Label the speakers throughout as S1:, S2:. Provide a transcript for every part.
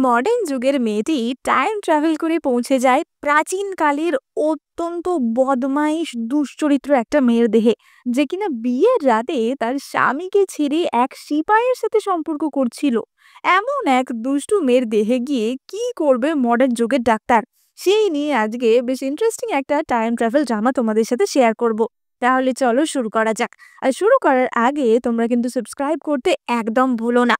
S1: Modern যুগের মেয়েটি time travel করে পৌঁছে যায় প্রাচীনকালের অত্যন্ত বদমাইশ দুশ্চরিত্র একটা মেয়ের দেহে, যে কিনা বিয়ের রাতে তার স্বামীকে ছেড়ে এক সিপাহীর সাথে সম্পর্ক করছিল। এমন এক দুষ্টু মেয়ের দেহে গিয়ে কি করবে মডার্ন যুগের ডাক্তার, সেই নিয়ে আজকে বেশ ইন্টারেস্টিং একটা টাইম ট্রাভেল ড্রামা তোমাদের সাথে শেয়ার করব। তাহলে চলো শুরু করা যাক। আর শুরু করার আগে তোমরা কিন্তু সাবস্ক্রাইব করতে একদম ভুলো না।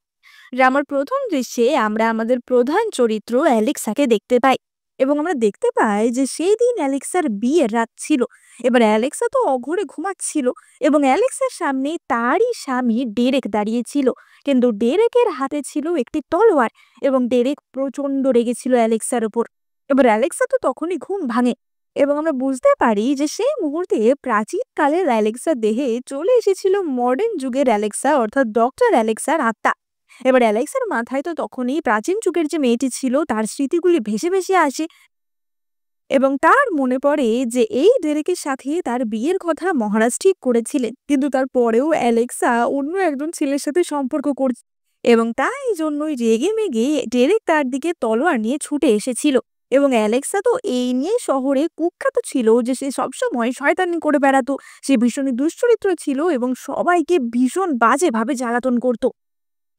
S1: ড্রামার প্রথম দৃশ্যে আমরা আমাদের প্রধান চরিত্র অ্যালেক্সাকে দেখতে পাই, এবং আমরা দেখতে পাই যে সেই দিন অ্যালেক্সার বিয়ের রাত ছিল। এবার অ্যালেক্সা তো অঘরে ঘুমাচ্ছিল, এবং অ্যালেক্সার সামনে তারই স্বামী ডেরেক দাঁড়িয়েছিল। কিন্তু ডেরেকের হাতে ছিল একটি তলোয়ার, এবং ডেরেক প্রচন্ড রেগেছিল অ্যালেক্সার উপর। এবার অ্যালেক্সা তো তখনই ঘুম ভাঙে, এবং আমরা বুঝতে পারি যে সেই মুহূর্তে প্রাচীনকালের অ্যালেক্সার দেহে চলে এসেছিল মডার্ন যুগের অ্যালেক্সা, অর্থাৎ ডক্টর অ্যালেক্সার আত্মা। এবার অ্যালেক্সার মাথায় তো তখনই প্রাচীন যুগের যে মেয়েটি ছিল তার স্মৃতিগুলি ভেসে ভেসে আসে, এবং তার মনে পড়ে যে এই ডেরেকের সাথে তার বিয়ের কথা মহারাজ ঠিক করেছিলেন, কিন্তু তারপরেও অ্যালেক্সা অন্য একজন ছেলের সাথে সম্পর্ক করছে, এবং তাই জন্যই রেগে মেগে ডেরেক তার দিকে তলোয়ার নিয়ে ছুটে এসেছিল। এবং অ্যালেক্সা তো এই নিয়ে শহরে কুখ্যাত ছিল যে সে সবসময় শয়তানি করে বেড়াতো, সে ভীষণই দুশ্চরিত্র ছিল এবং সবাইকে ভীষণ বাজেভাবে জ্বালাতন করতো।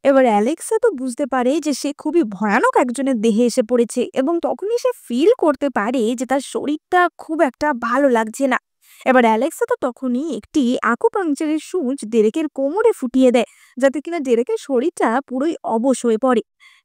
S1: এবার অ্যালেক্সা তো বুঝতে পারে যে সে খুবই ভয়ানক একজনের দেহে এসে পড়েছে, এবং তখনই সে ফিল করতে পারে যে তার শরীরটা খুব একটা ভালো লাগছে না। এবার অ্যালেক্সা তো তখনই একটি আকুপাংচারের সূঁচ ডেরেকের কোমরে ফুটিয়ে দেয়, যাতে কিনা ডেরেকের শরীরটা পুরোই অবশ হয়ে পড়ে,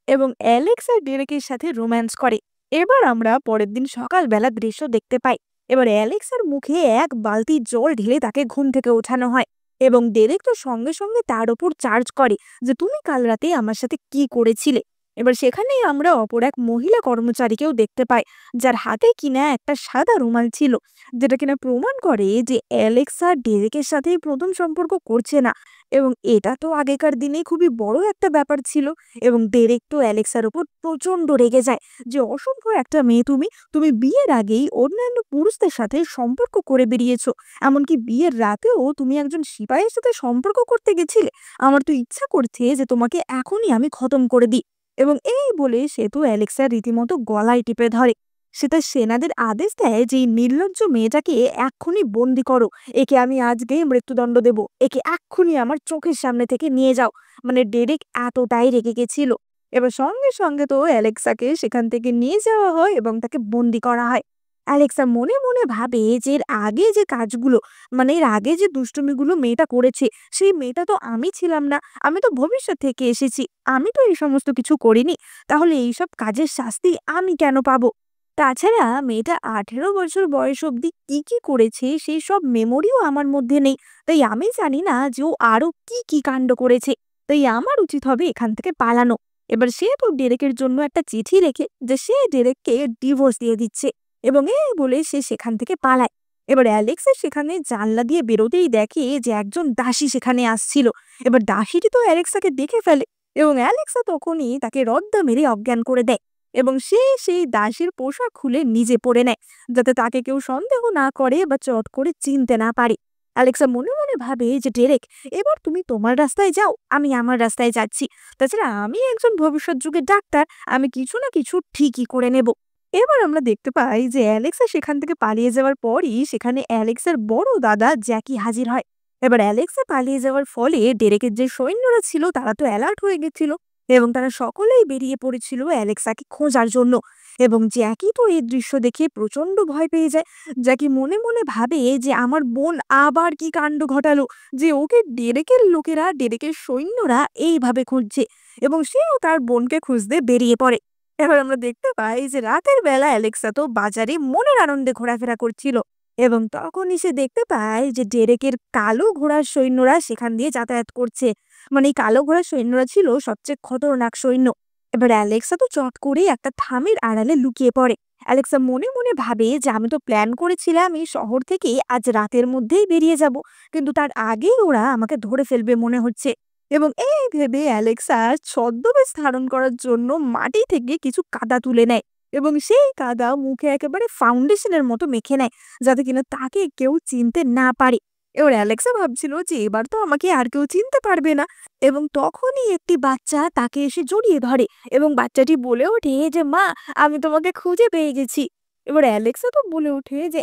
S1: এবং অ্যালেক্সা ডেরেকের সাথে রোম্যান্স করে। এবার আমরা পরের দিন সকালবেলা দৃশ্য দেখতে পাই। এবার অ্যালেক্সার মুখে এক বালতি জল ঢেলে তাকে ঘুম থেকে ওঠানো হয়, এবং ডেরেক তো সঙ্গে সঙ্গে তার ওপর চার্জ করে যে তুমি কাল রাতে আমার সাথে কি করেছিলে। এবার সেখানেই আমরা অপর এক মহিলা কর্মচারীকেও দেখতে পাই, যার হাতে কিনা একটা সাদা রুমাল ছিল, যেটা কিনা প্রমাণ করে যে অ্যালেক্সা ডেরেকের সাথে প্রথম সম্পর্ক করছে না। এবং এটা তো আগেকার দিনে খুবই বড় একটা ব্যাপার ছিল, এবং ডেরেক তো অ্যালেক্সার উপর প্রচন্ড রেগে যায় যে অসংখ্য একটা মেয়ে তুমি তুমি বিয়ের আগেই অন্যান্য পুরুষদের সাথে সম্পর্ক করে বেরিয়েছো, এমনকি বিয়ের রাতেও তুমি একজন সিপাহীর সাথে সম্পর্ক করতে গেছিলে। আমার তো ইচ্ছা করছে যে তোমাকে এখনই আমি খতম করে দিই। এবং এই বলে সে তো অ্যালেক্সার রীতিমতো গলায় টিপে ধরে। সে তার সেনাদের আদেশ দেয় যে এই নির্লজ্জ মেয়েটাকে এক্ষুনি বন্দি করো, একে আমি আজকেই মৃত্যুদণ্ড দেব, একে এক্ষুনি আমার চোখের সামনে থেকে নিয়ে যাও। মানে ডেরেক এতটাই রেগে গেছিল। এবার সঙ্গে সঙ্গে তো অ্যালেক্সাকে সেখান থেকে নিয়ে যাওয়া হয় এবং তাকে বন্দি করা হয়। অ্যালেক্সা মনে মনে ভাবে যে এর আগে যে কাজগুলো, মানে এর আগে যে দুষ্টুমিগুলো মেয়েটা করেছে, সেই মেয়েটা তো আমি ছিলাম না, আমি তো ভবিষ্যৎ থেকে এসেছি, আমি তো এই সমস্ত কিছু করিনি, তাহলে এইসব কাজের শাস্তি আমি কেন পাবো? তাছাড়া মেয়েটা 18 বছর বয়স অবধি কি কি করেছে সেই সব মেমোরিও আমার মধ্যে নেই, তাই আমি জানি না যে ও আরো কি কি কাণ্ড করেছে। তাই আমার উচিত হবে এখান থেকে পালানো। এবার সে তো ডেরেকের জন্য একটা চিঠি রেখে যে সে ডেরেককে ডিভোর্স দিয়ে দিচ্ছে, এবং এই বলে সে সেখান থেকে পালায়। এবার অ্যালেক্সা সেখানে জানলা দিয়ে বেরোতেই দেখে যে একজন দাসী সেখানে আসছিল। এবার দাসীটি তো অ্যালেক্সাকে দেখে ফেলে, এবং অ্যালেক্সা তখনই তাকে রদ্দা মেরে অজ্ঞান করে দেয়, এবং সে সেই দাসীর পোশাক খুলে নিজে পরে নেয়, যাতে তাকে কেউ সন্দেহ না করে বা চট করে চিনতে না পারে। অ্যালেক্সা মনে মনে ভাবে যে ডেরেক, এবার তুমি তোমার রাস্তায় যাও, আমি আমার রাস্তায় যাচ্ছি। তাছাড়া আমি একজন ভবিষ্যৎ যুগের ডাক্তার, আমি কিছু না কিছু ঠিকই করে নেব। এবার আমরা দেখতে পাই যে অ্যালেক্সা সেখান থেকে পালিয়ে যাওয়ার পরই সেখানে অ্যালেক্সার বড় দাদা জ্যাকি হাজির হয়। এবার অ্যালেক্সা পালিয়ে যাওয়ার ফলে ডেরেকের যে সৈন্যরা ছিল তারা তো অ্যালার্ট হয়ে গেছিল, এবং তারা সকলেই বেরিয়ে পড়েছিল অ্যালেক্সাকে খোঁজার জন্য। এবং জ্যাকি তো এই দৃশ্য দেখে প্রচন্ড ভয় পেয়ে যায়। জ্যাকি মনে মনে ভাবে যে আমার বোন আবার কি কাণ্ড ঘটালো, যে ওকে ডেরেকের লোকেরা, ডেরেকের সৈন্যরা এইভাবে খুঁজছে, এবং সেও তার বোনকে খুঁজতে বেরিয়ে পড়ে। এবার আমরা দেখতে পাই যে রাতের বেলা অ্যালেক্সা তো বাজারে মনের আনন্দে ঘোরাফেরা করছিল, এবং তখনই সে দেখতে পায় যে ডেরেকের কালো ঘোড়ার সৈন্যরা সেখান দিয়ে যাতায়াত করছে। মানে এই কালো ঘোড়ার সৈন্যরা ছিল সবচেয়ে খতরনাক সৈন্য। এবার অ্যালেক্সা তো চট করে একটা থামের আড়ালে লুকিয়ে পড়ে। অ্যালেক্সা মনে মনে ভাবে যে আমি তো প্ল্যান করেছিলাম এই শহর থেকে আজ রাতের মধ্যেই বেরিয়ে যাব, কিন্তু তার আগেই ওরা আমাকে ধরে ফেলবে মনে হচ্ছে। এবং এই ভেবে অ্যালেক্সা ছদ্মবেশ ধারণ করার জন্য মাটি থেকে কিছু কাদা তুলে নেয়, এবং সেই কাদা মুখে একেবারে ফাউন্ডেশনের মতো মেখে নেয়, যাতে কিনা তাকে কেউ চিনতে না পারে। এবার অ্যালেক্সা ভাবছিল যে এবার তো আমাকে আর কেউ চিনতে পারবে না। এবং তখনই একটি বাচ্চা তাকে এসে জড়িয়ে ধরে এবং বাচ্চাটি বলে ওঠে যে, "মা, আমি তোমাকে খুঁজে পেয়ে গেছি।" এবার অ্যালেক্সা তো বলে ওঠে যে,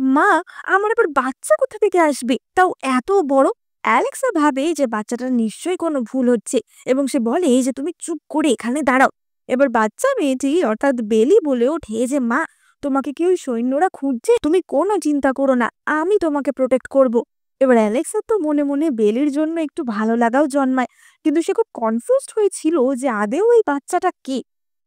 S1: মা, আমার আবার বাচ্চা কোথা থেকে আসবে? তাও এত বড়?" অ্যালেক্সা ভাবে যে বাচ্চাটার নিশ্চয়ই কোনো ভুল হচ্ছে এবং সে বলে যে, "তুমি চুপ করে এখানে দাঁড়াও।" এবার বাচ্চা মেয়েটি অর্থাৎ বেলি বলে ওঠে যে, "মা, তোমাকে কি ওই সৈন্যরা খুঁজছে? তুমি কোনো চিন্তা করো না। আমি তোমাকে প্রোটেক্ট করব।" এবার অ্যালেক্সার তো মনে মনে বেলির জন্য একটু ভালো লাগাও জন্মায়। কিন্তু সে খুব কনফিউজড হয়েছিল যে আদৌ এই বাচ্চাটা কে?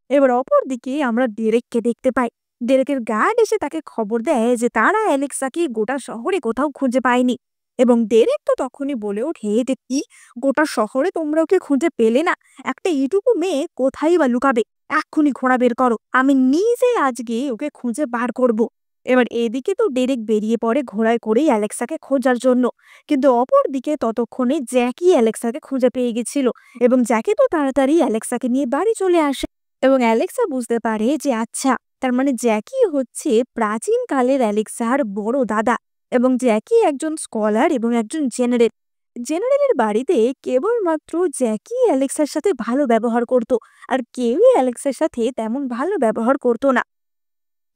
S1: এবার অপরদিকে আমরা ডেরেককে দেখতে পাই। ডেরেকের গার্ড এসে তাকে খবর দেয় যে তারা অ্যালেক্সাকে গোটা শহরে কোথাও খুঁজে পায়নি। এবং ডেরেক তো তখনই বলে ওঠে যে, "কি? গোটা শহরে তোমরা ওকে খুঁজে পেলে না? একটা এইটুকু মেয়ে কোথায় বা লুকাবে? এক্ষুনি ঘোড়া বের করো, আমি নিজে আজকে ওকে খুঁজে বার করব।" এবার এদিকে তো ডেরেক বেরিয়ে পড়ে ঘোড়ায় করেই অ্যালেক্সাকে খোঁজার জন্য। কিন্তু অপরদিকে ততক্ষণে জ্যাকি অ্যালেক্সাকে খুঁজে পেয়ে গেছিল এবং জ্যাকি তো তাড়াতাড়ি অ্যালেক্সাকে নিয়ে বাড়ি চলে আসে। এবং অ্যালেক্সা বুঝতে পারে যে আচ্ছা, তার মানে জ্যাকি হচ্ছে প্রাচীনকালের অ্যালেক্সার বড় দাদা। এবং জ্যাকি একজন স্কলার এবং একজন জেনারেল। জেনারেলের বাড়িতে কেবলমাত্র জ্যাকি অ্যালেক্সার সাথে ভালো ব্যবহার করত, আর কেউই অ্যালেক্সার সাথে তেমন ভালো ব্যবহার করতো না।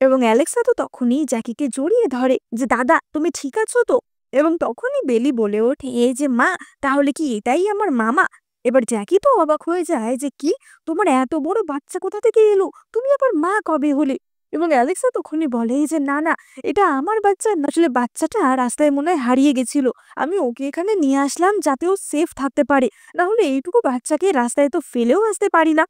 S1: এবং অ্যালেক্সা তো তখনই জ্যাকিকে জড়িয়ে ধরে যে, "দাদা, তুমি ঠিক আছো তো?" এবং তখনই বেলি বলে ওঠে যে, "মা, তাহলে কি এটাই আমার মামা?" এবার জ্যাকি তো অবাক হয়ে যায় যে, "কি? তোমার এত বড় বাচ্চা কোথা থেকে এলো? তুমি আবার মা কবে হলে?" এবং অ্যালেক্সা তখনই বলে যে, "না, না, এটা আমার বাচ্চা না। আসলে বাচ্চাটা রাস্তায় মনে হয় হারিয়ে গেছিল। আমি ওকে এখানে নিয়ে আসলাম যাতে ও সেফ থাকতে পারে। না হলে এইটুকু বাচ্চাকে রাস্তায় তো ফেলেও আসতে পারি না।"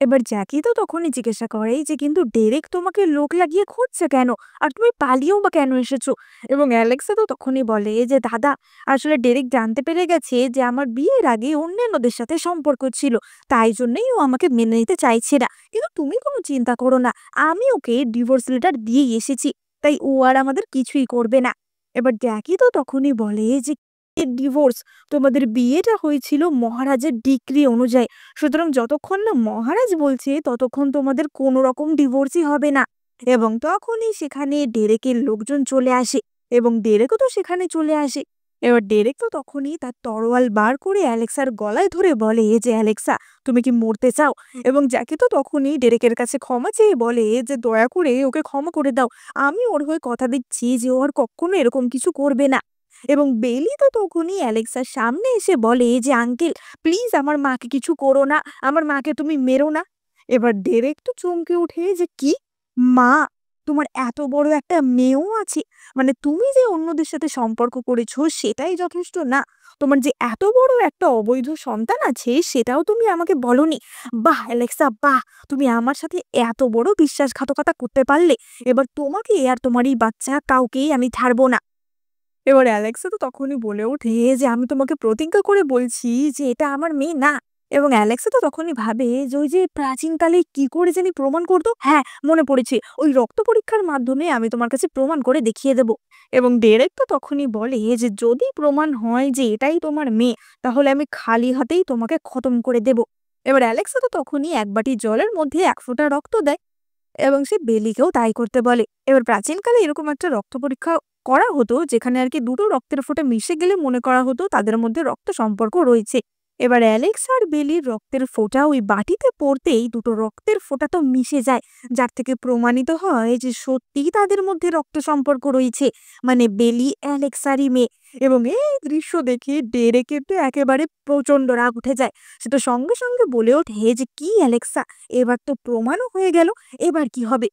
S1: এবার জ্যাকি তো তখনই জিজ্ঞাসা করে যে, "কিন্তু ডেরেক তোমাকে লোক লাগিয়ে খুঁজছে কেন? আর তুমি পালিয়েও বা কেন এসেছো?" এবং অ্যালেক্সা তো তখনই বলে যে, "দাদা, আসলে ডেরেক জানতে পেরে গেছে যে আমার বিয়ের আগে অন্যান্যদের সাথে সম্পর্ক ছিল। তাই জন্যই ও আমাকে মেনে নিতে চাইছে না। কিন্তু তুমি কোনো চিন্তা করো না। আমি ওকে ডিভোর্স লেটার দিয়েই এসেছি। তাই ও আর আমাদের কিছুই করবে না।" এবার জ্যাকি তো তখনই বলে যে, "ডিভোর্স? তোমাদের বিয়েটা হয়েছিল মহারাজের ডিক্রি অনুযায়ী। সুতরাং যতক্ষণ না মহারাজ বলছে ততক্ষণ তোমাদের কোনো রকম ডিভোর্সই হবে না।" এবং তখনই সেখানে ডেরেকের লোকজন চলে আসে এবং ডেরেকও তো সেখানে চলে আসে। এবার ডেরেক তো তখনই তার তরোয়াল বার করে অ্যালেক্সার গলায় ধরে বলে যে, "অ্যালেক্সা, তুমি কি মরতে চাও?" এবং জ্যাকি তো তখনই ডেরেকের কাছে ক্ষমা চেয়ে বলে যে, "দয়া করে ওকে ক্ষমা করে দাও। আমি ওর হয়ে কথা দিচ্ছি যে ও আর কখনো এরকম কিছু করবে না।" এবং বেলি তো তখনই অ্যালেক্সার সামনে এসে বলে যে, "আঙ্কেল, প্লিজ আমার মাকে কিছু করো না। আমার মাকে তুমি মেরো না।" এবার ডেরেক তো চমকে উঠে যে, "কি? মা? তোমার এত বড় একটা মেয়েও আছে? মানে তুমি যে অন্যদের সাথে সম্পর্ক করেছো সেটাই যথেষ্ট না? তোমার যে এত বড় একটা অবৈধ সন্তান আছে সেটাও তুমি আমাকে বলোনি? বাহ! অ্যালেক্সা, বাহ! তুমি আমার সাথে এত বড় বিশ্বাসঘাতকতা করতে পারলে। এবার তোমাকে আর তোমার এই বাচ্চা কাউকেই আমি ছাড়বো না।" এবার অ্যালেক্সা তো তখনই বলে ওঠে যে, "আমি তোমাকে প্রতিজ্ঞা করে বলছি যে এটা আমার মেয়ে না।" এবং অ্যালেক্সা তো তখনই ভাবে যে ওই যে প্রাচীনকালে কি করে জানি প্রমাণ করতো? হ্যাঁ, মনে পড়েছে। ওই রক্ত পরীক্ষার মাধ্যমে আমি তোমার কাছে প্রমাণ করে দেখিয়ে দেব। এবং ডেরেক তো তখনই বলে যে, "যদি প্রমাণ হয় যে এটাই তোমার মেয়ে, তাহলে আমি খালি হাতেই তোমাকে খতম করে দেব।" এবার অ্যালেক্সা তো তখনই এক বাটি জলের মধ্যে এক ফোঁটা রক্ত দেয় এবং সে বেলিকেও তাই করতে বলে। এবার প্রাচীনকালে এরকম একটা রক্ত পরীক্ষা করা হতো যেখানে আরকি দুটো রক্তের ফোঁটা মিশে গেলে মনে করা হতো তাদের মধ্যে রক্ত সম্পর্ক রয়েছে। এবার অ্যালেক্স আর বেলির রক্তের ফোঁটা ওই বাটিতে পড়তেই দুটো রক্তের ফোঁটা তো মিশে যায়, যার থেকে প্রমাণিত হয় যে সত্যিই তাদের মধ্যে রক্ত সম্পর্ক রয়েছে। মানে বেলি অ্যালেক্সারই মেয়ে। এবং এই দৃশ্য দেখে ডেরেকের তো একেবারে প্রচণ্ড রাগ উঠে যায়। সে তো সঙ্গে, সঙ্গে বলে ওঠে যে, "কি অ্যালেক্সা, এবার তো প্রমাণও হয়ে গেল। এবার কি হবে?"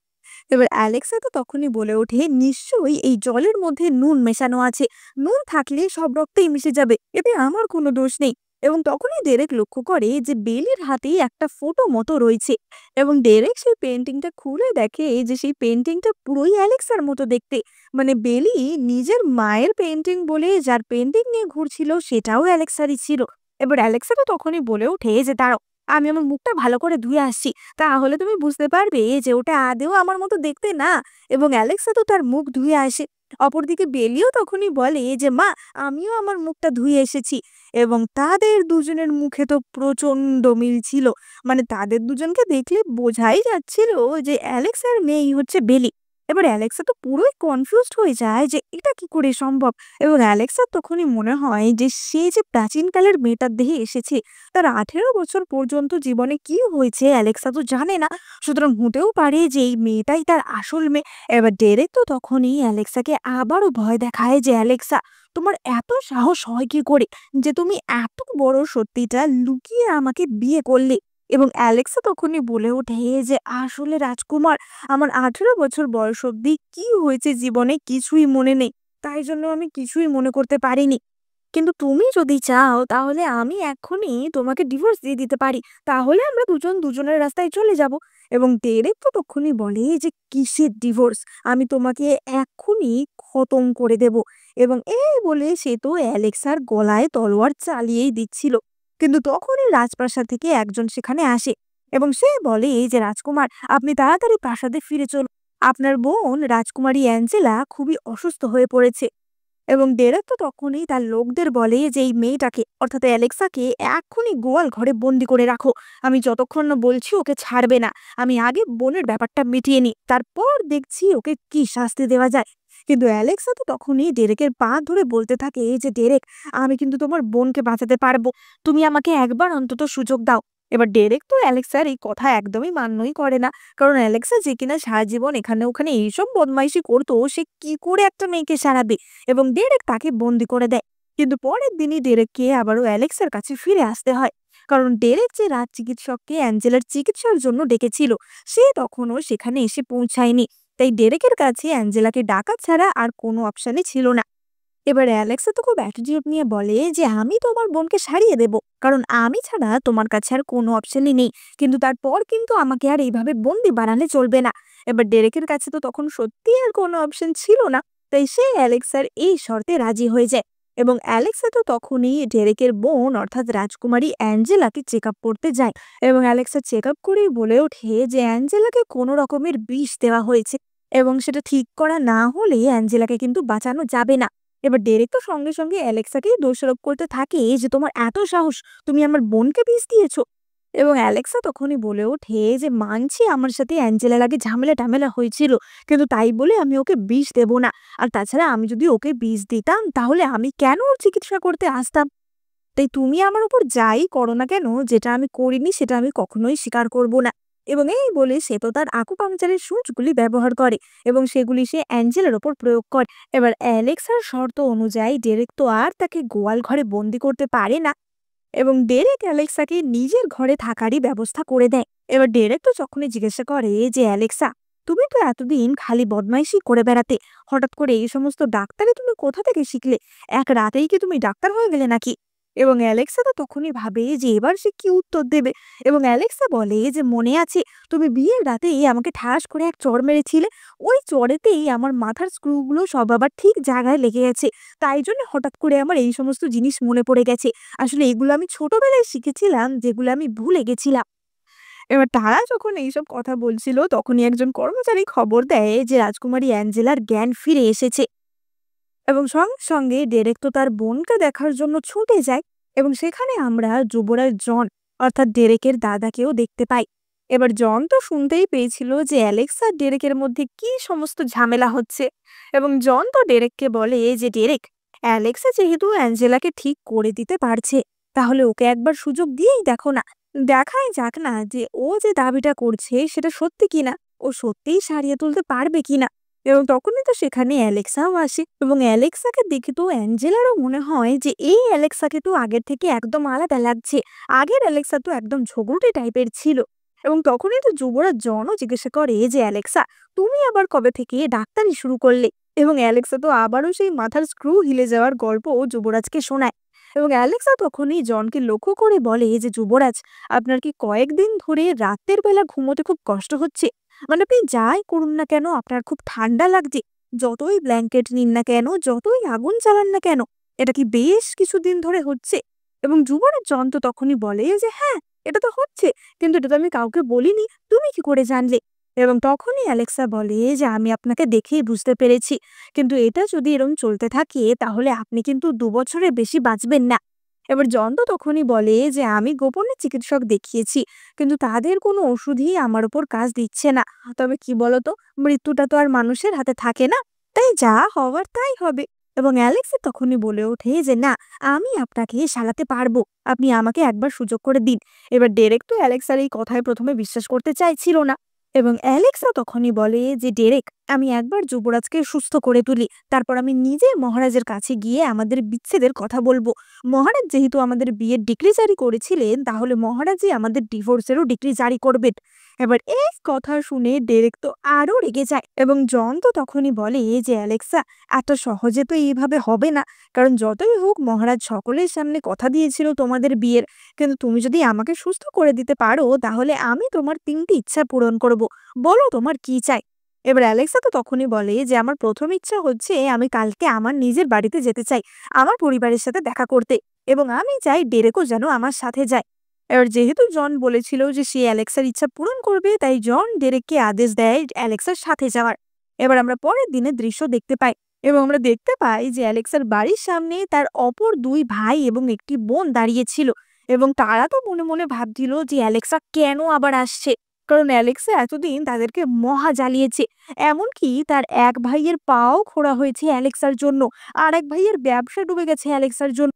S1: এবার অ্যালেক্সা তো তখনই বলে ওঠে, "নিশ্চয়ই এই জলের মধ্যে নুন মেশানো আছে। নুন থাকলে সব রক্তেই মিশে যাবে। এতে আমার কোনো দোষ নেই।" এবং তখনই ডেরেক লক্ষ্য করে যে বেলির হাতেই একটা ফটো মতো রয়েছে এবং ডেরেক সেই পেন্টিংটা খুলে দেখে যে সেই পেন্টিংটা পুরোই অ্যালেক্সার মতো দেখতে। মানে বেলি নিজের মায়ের পেন্টিং বলে যার পেন্টিং নিয়ে ঘুরছিল সেটাও অ্যালেক্সারই ছিল। এবার অ্যালেক্সা তো তখনই বলে ওঠে যে, "দাঁড়াও, আমি আমার মুখটা ভালো করে ধুয়ে আসছি। তাহলে তুমি বুঝতে পারবে যে ওটা আদৌ আমার মতো দেখতে না।" এবং অ্যালেক্সা তো তার মুখ ধুয়ে আসে। অপরদিকে বেলিও তখনই বলে যে, "মা, আমিও আমার মুখটা ধুয়ে এসেছি।" এবং তাদের দুজনের মুখে তো প্রচণ্ড মিল ছিল। মানে তাদের দুজনকে দেখলে বোঝাই যাচ্ছিল যে অ্যালেক্সার মেয়েই হচ্ছে বেলি। এবার অ্যালেক্সা তো পুরোই কনফিউজড হয়ে যায় যে এটা কি করে সম্ভব। এবং অ্যালেক্সার তখনই মনে হয় যে সে যে প্রাচীনকালের মেয়েটার দেহে এসেছে, তার 18 বছর পর্যন্ত জীবনে কি হয়েছে অ্যালেক্সা তো জানে না। সুতরাং হতেও পারে যে এই মেয়েটাই তার আসল মেয়ে। এবার ডেরেক তো তখনই অ্যালেক্সাকে আবারও ভয় দেখায় যে, অ্যালেক্সা, তোমার এত সাহস হয় কি করে যে তুমি এত বড় সত্যিটা লুকিয়ে আমাকে বিয়ে করলে। এবং অ্যালেক্সা তখনই বলে ওঠে যে, আসলে রাজকুমার, আমার 18 বছর বয়স অব্দি কি হয়েছে জীবনে কিছুই মনে নেই, তাই জন্য আমি কিছুই মনে করতে পারিনি। কিন্তু তুমি যদি চাও তাহলে আমি এক্ষুনি তোমাকে ডিভোর্স দিয়ে দিতে পারি। তাহলে আমরা দুজন দুজনের রাস্তায় চলে যাব। এবং ডেরেক তো তখনই বলে যে, কিসের ডিভোর্স? আমি তোমাকে এক্ষুনি খতম করে দেব। এবং এই বলে সে তো অ্যালেক্সার গলায় তলোয়ার চালিয়েই দিচ্ছিল। কিন্তু তখনই রাজপ্রাসাদ থেকে একজন সেখানে আসে এবং সে বলে যে, রাজকুমার, আপনি তাড়াতাড়ি প্রাসাদে ফিরে চলুন। আপনার বোন রাজকুমারী অ্যাঞ্জেলা খুবই অসুস্থ হয়ে পড়েছে। এবং ডেরেক তো তখনই তার লোকদের বলে যে, এই মেয়েটাকে অর্থাৎ অ্যালেক্সাকে এক্ষুনি গোয়াল ঘরে বন্দি করে রাখো। আমি যতক্ষণ না বলছি ওকে ছাড়বে না। আমি আগে বোনের ব্যাপারটা মিটিয়ে নিই, তারপর দেখছি ওকে কি শাস্তি দেওয়া যায়। কিন্তু অ্যালেক্সা তো তখনই ডেরেকের পা ধরে বলতে থাকে যে, ডেরেক, আমি কিন্তু তোমার বোনকে বাঁচাতে পারবো। তুমি আমাকে একবার অন্তত সুযোগ দাও। এবার ডেরেক তো অ্যালেক্সার এই কথা একদমই মান্যই করে না। কারণ অ্যালেক্সা যে কিনা সারা জীবন এখানে ওখানে এইসব বদমাইশি করতো, সে কি করে একটা মেয়েকে সারাবে। এবং ডেরেক তাকে বন্দি করে দেয়। কিন্তু পরের দিনই ডেরেককে আবারও অ্যালেক্সার কাছে ফিরে আসতে হয়। কারণ ডেরেক যে রাজ চিকিৎসককে অ্যাঞ্জেলার চিকিৎসার জন্য ডেকেছিল, সে তখনও সেখানে এসে পৌঁছায়নি। তাই ডেরেকের কাছে অ্যাঞ্জেলাকে ডাকা ছাড়া আর কোনো অপশনই ছিল না। এবার অ্যালেক্সা তো খুব অ্যাটিটিউড নিয়ে বলে যে, আমি তোমার বোনকে সারিয়ে দেব, কারণ আমি ছাড়া তোমার কাছে আর কোনো অপশনই নেই। কিন্তু তারপর কিন্তু আমাকে আর এইভাবে বন্দি বানালে চলবে না। এবার ডেরেকের কাছে তো তখন সত্যি আর কোনো অপশন ছিল না। তাই সে অ্যালেক্সার এই শর্তে রাজি হয়ে যায়। এবং অ্যালেক্সা তো তখনই ডেরেকের বোন অর্থাৎ রাজকুমারী অ্যাঞ্জেলাকে চেক আপ করতে যায়। এবং অ্যালেক্সা চেক আপ করেই বলে ওঠে যে, অ্যাঞ্জেলাকে কোনো রকমের বিষ দেওয়া হয়েছে এবং সেটা ঠিক করা না হলে অ্যাঞ্জেলাকে কিন্তু বাঁচানো যাবে না। এবার ডেরেক তো সঙ্গে সঙ্গে অ্যালেক্সাকেই দোষারোপ করতে থাকে যে, তোমার এত সাহস, তুমি আমার বোনকে বিষ দিয়েছো। এবং অ্যালেক্সা তখনই বলে ওঠে যে, মানছি আমার সাথে অ্যাঞ্জেলার আগে ঝামেলা টামেলা হয়েছিল, কিন্তু তাই বলে আমি ওকে বিষ দেব না। আর তাছাড়া আমি যদি ওকে বিষ দিতাম তাহলে আমি কেন ওর চিকিৎসা করতে আসতাম? তাই তুমি আমার উপর যাই করো না কেন, যেটা আমি করিনি সেটা আমি কখনোই স্বীকার করব না। এবং এই বলে সে তো তার আকুপাংচারের সূঁচগুলি ব্যবহার করে এবং সেগুলি সে অ্যাঞ্জেলার ওপর প্রয়োগ করে। এবার অ্যালেক্সার শর্ত অনুযায়ী ডেরেক তো আর তাকে গোয়াল ঘরে বন্দি করতে পারে না এবং ডেরেক অ্যালেক্সাকে নিজের ঘরে থাকারই ব্যবস্থা করে দেয়। এবার ডেরেক তো যখনই জিজ্ঞাসা করে যে, অ্যালেক্সা, তুমি তো এতদিন খালি বদমাইশি করে বেড়াতে, হঠাৎ করে এই সমস্ত ডাক্তারি তুমি কোথা থেকে শিখলে? এক রাতেই কি তুমি ডাক্তার হয়ে গেলে নাকি? এবং অ্যালেক্সা তো তখনই ভাবে যে এবার সে কি উত্তর দেবে। এবং অ্যালেক্সা বলে যে, মনে আছে তুমি বিয়ের রাতেই আমাকে ঠাস করে এক চড় মেরেছিলে, ওই চড়েতেই আমার মাথার স্ক্রুগুলো সব আবার ঠিক জায়গায় লেগে গেছে, তাই জন্য হঠাৎ করে আমার এই সমস্ত জিনিস মনে পড়ে গেছে। আসলে এগুলো আমি ছোটবেলায় শিখেছিলাম, যেগুলো আমি ভুলে গেছিলাম। এবার তারা যখন এইসব কথা বলছিল তখনই একজন কর্মচারী খবর দেয় যে, রাজকুমারী অ্যাঞ্জেলার জ্ঞান ফিরে এসেছে। এবং সঙ্গে সঙ্গে ডেরেক তো তার বোনকে দেখার জন্য ছুটে যায় এবং সেখানে আমরা যুবরাজ জন অর্থাৎ ডেরেকের দাদাকেও দেখতে পাই। এবার জন তো শুনতেই পেয়েছিল যে অ্যালেক্স আর ডেরেকের মধ্যে কি সমস্ত ঝামেলা হচ্ছে। এবং জন তো ডেরেককে বলে যে, ডেরেক, অ্যালেক্সা যেহেতু অ্যাঞ্জেলাকে ঠিক করে দিতে পারছে, তাহলে ওকে একবার সুযোগ দিয়েই দেখো না, দেখাই যাক না যে ও যে দাবিটা করছে সেটা সত্যি কিনা, ও সত্যিই সারিয়ে তুলতে পারবে কিনা। এবং তখনই তো সেখানে অ্যালেক্সাও আসে এবং অ্যালেক্সাকে দেখে তো অ্যাঞ্জেলারও মনে হয় যে এই অ্যালেক্সাকে তো আগের থেকে একদম আলাদা লাগছে। আগের অ্যালেক্সা তো একদম ঝগড়ুটে টাইপের ছিল। এবং তখনই তো যুবরাজ জনও জিজ্ঞাসা করে যে, অ্যালেক্সা, তুমি আবার কবে থেকে ডাক্তারি শুরু করলে? এবং অ্যালেক্সা তো আবারও সেই মাথার স্ক্রু হিলে যাওয়ার গল্প যুবরাজকে শোনায়। এবং অ্যালেক্সা তখনই জনকে লক্ষ্য করে বলে যে, যুবরাজ, আপনার কি কয়েকদিন ধরে রাতের বেলা ঘুমোতে খুব কষ্ট হচ্ছে? মানে আপনি যাই করুন না কেন আপনার খুব ঠান্ডা লাগছে, যতই ব্ল্যাঙ্কেট নিন না কেন, যতই আগুন চালান না কেন, এটা কি বেশ কিছুদিন ধরে হচ্ছে? এবং যুবরাজ জন তো তখনই বলে যে, হ্যাঁ, এটা তো হচ্ছে, কিন্তু এটা তো আমি কাউকে বলিনি, তুমি কি করে জানলে? এবং তখনই অ্যালেক্সা বলে যে, আমি আপনাকে দেখেই বুঝতে পেরেছি, কিন্তু এটা যদি এরকম চলতে থাকে তাহলে আপনি কিন্তু 2 বছরের বেশি বাঁচবেন না। এবার জন তো তখনই বলে যে আমি গোপনে চিকিৎসক দেখিয়েছি, কিন্তু তাদের কোনো ওষুধই আমার উপর কাজ দিচ্ছে না। তবে কি বলতো, মৃত্যুটা তো আর মানুষের হাতে থাকে না, তাই যা হওয়ার তাই হবে। এবং অ্যালেক্সি তখনই বলে ওঠে যে না, আমি আপনাকে সারাতে পারবো, আপনি আমাকে একবার সুযোগ করে দিন। এবার ডেরেক তো অ্যালেক্সার এই কথায় প্রথমে বিশ্বাস করতে চাইছিল না, এবং অ্যালেক্সা তখনই বলে যে ডেরেক, আমি একবার যুবরাজকে সুস্থ করে তুলি, তারপর আমি নিজে মহারাজের কাছে গিয়ে আমাদের বিচ্ছেদের কথা বলবো। মহারাজ যেহেতু আমাদের বিয়ের ডিক্রি জারি করেছিলেন, তাহলে মহারাজই আমাদের ডিভোর্সেরও ডিক্রি জারি করবেন। এবার এই কথা শুনে ডেরেক তো আরো রেগে যায়, এবং জন তো তখনই বলে যে অ্যালেক্সা, এত সহজে তো এইভাবে হবে না, কারণ যতই হোক মহারাজ সকলের সামনে কথা দিয়েছিল তোমাদের বিয়ের, কিন্তু তুমি যদি আমাকে সুস্থ করে দিতে পারো তাহলে আমি তোমার 3টি ইচ্ছা পূরণ করব। বলো তোমার কি চাই? এবার অ্যালেক্সা তো তখনই বলে যে আমার প্রথম ইচ্ছা হচ্ছে আমি কালকে আমার নিজের বাড়িতে যেতে চাই, আমার পরিবারের সাথে দেখা করতে, এবং আমি চাই ডেরেকও যেন আমার সাথে যায়। এবার যেহেতু জন বলেছিল যে সে অ্যালেক্সার ইচ্ছা পূরণ করবে, তাই জন ডেরেককে আদেশ দেয় অ্যালেক্সার সাথে যাওয়ার। এবার আমরা পরের দিনের দৃশ্য দেখতে পাই, এবং আমরা দেখতে পাই যে অ্যালেক্সার বাড়ির সামনে তার অপর 2 ভাই এবং একটি বোন দাঁড়িয়ে ছিল, এবং তারা তো মনে মনে ভাবছিল যে অ্যালেক্সা কেন আবার আসছে, কারণ অ্যালেক্সা এতদিন তাদেরকে মহা জ্বালিয়েছে। এমনকি তার এক ভাইয়ের পাও খোঁড়া হয়েছে অ্যালেক্সার জন্য, আর এক ভাইয়ের ব্যবসা ডুবে গেছে অ্যালেক্সার জন্য।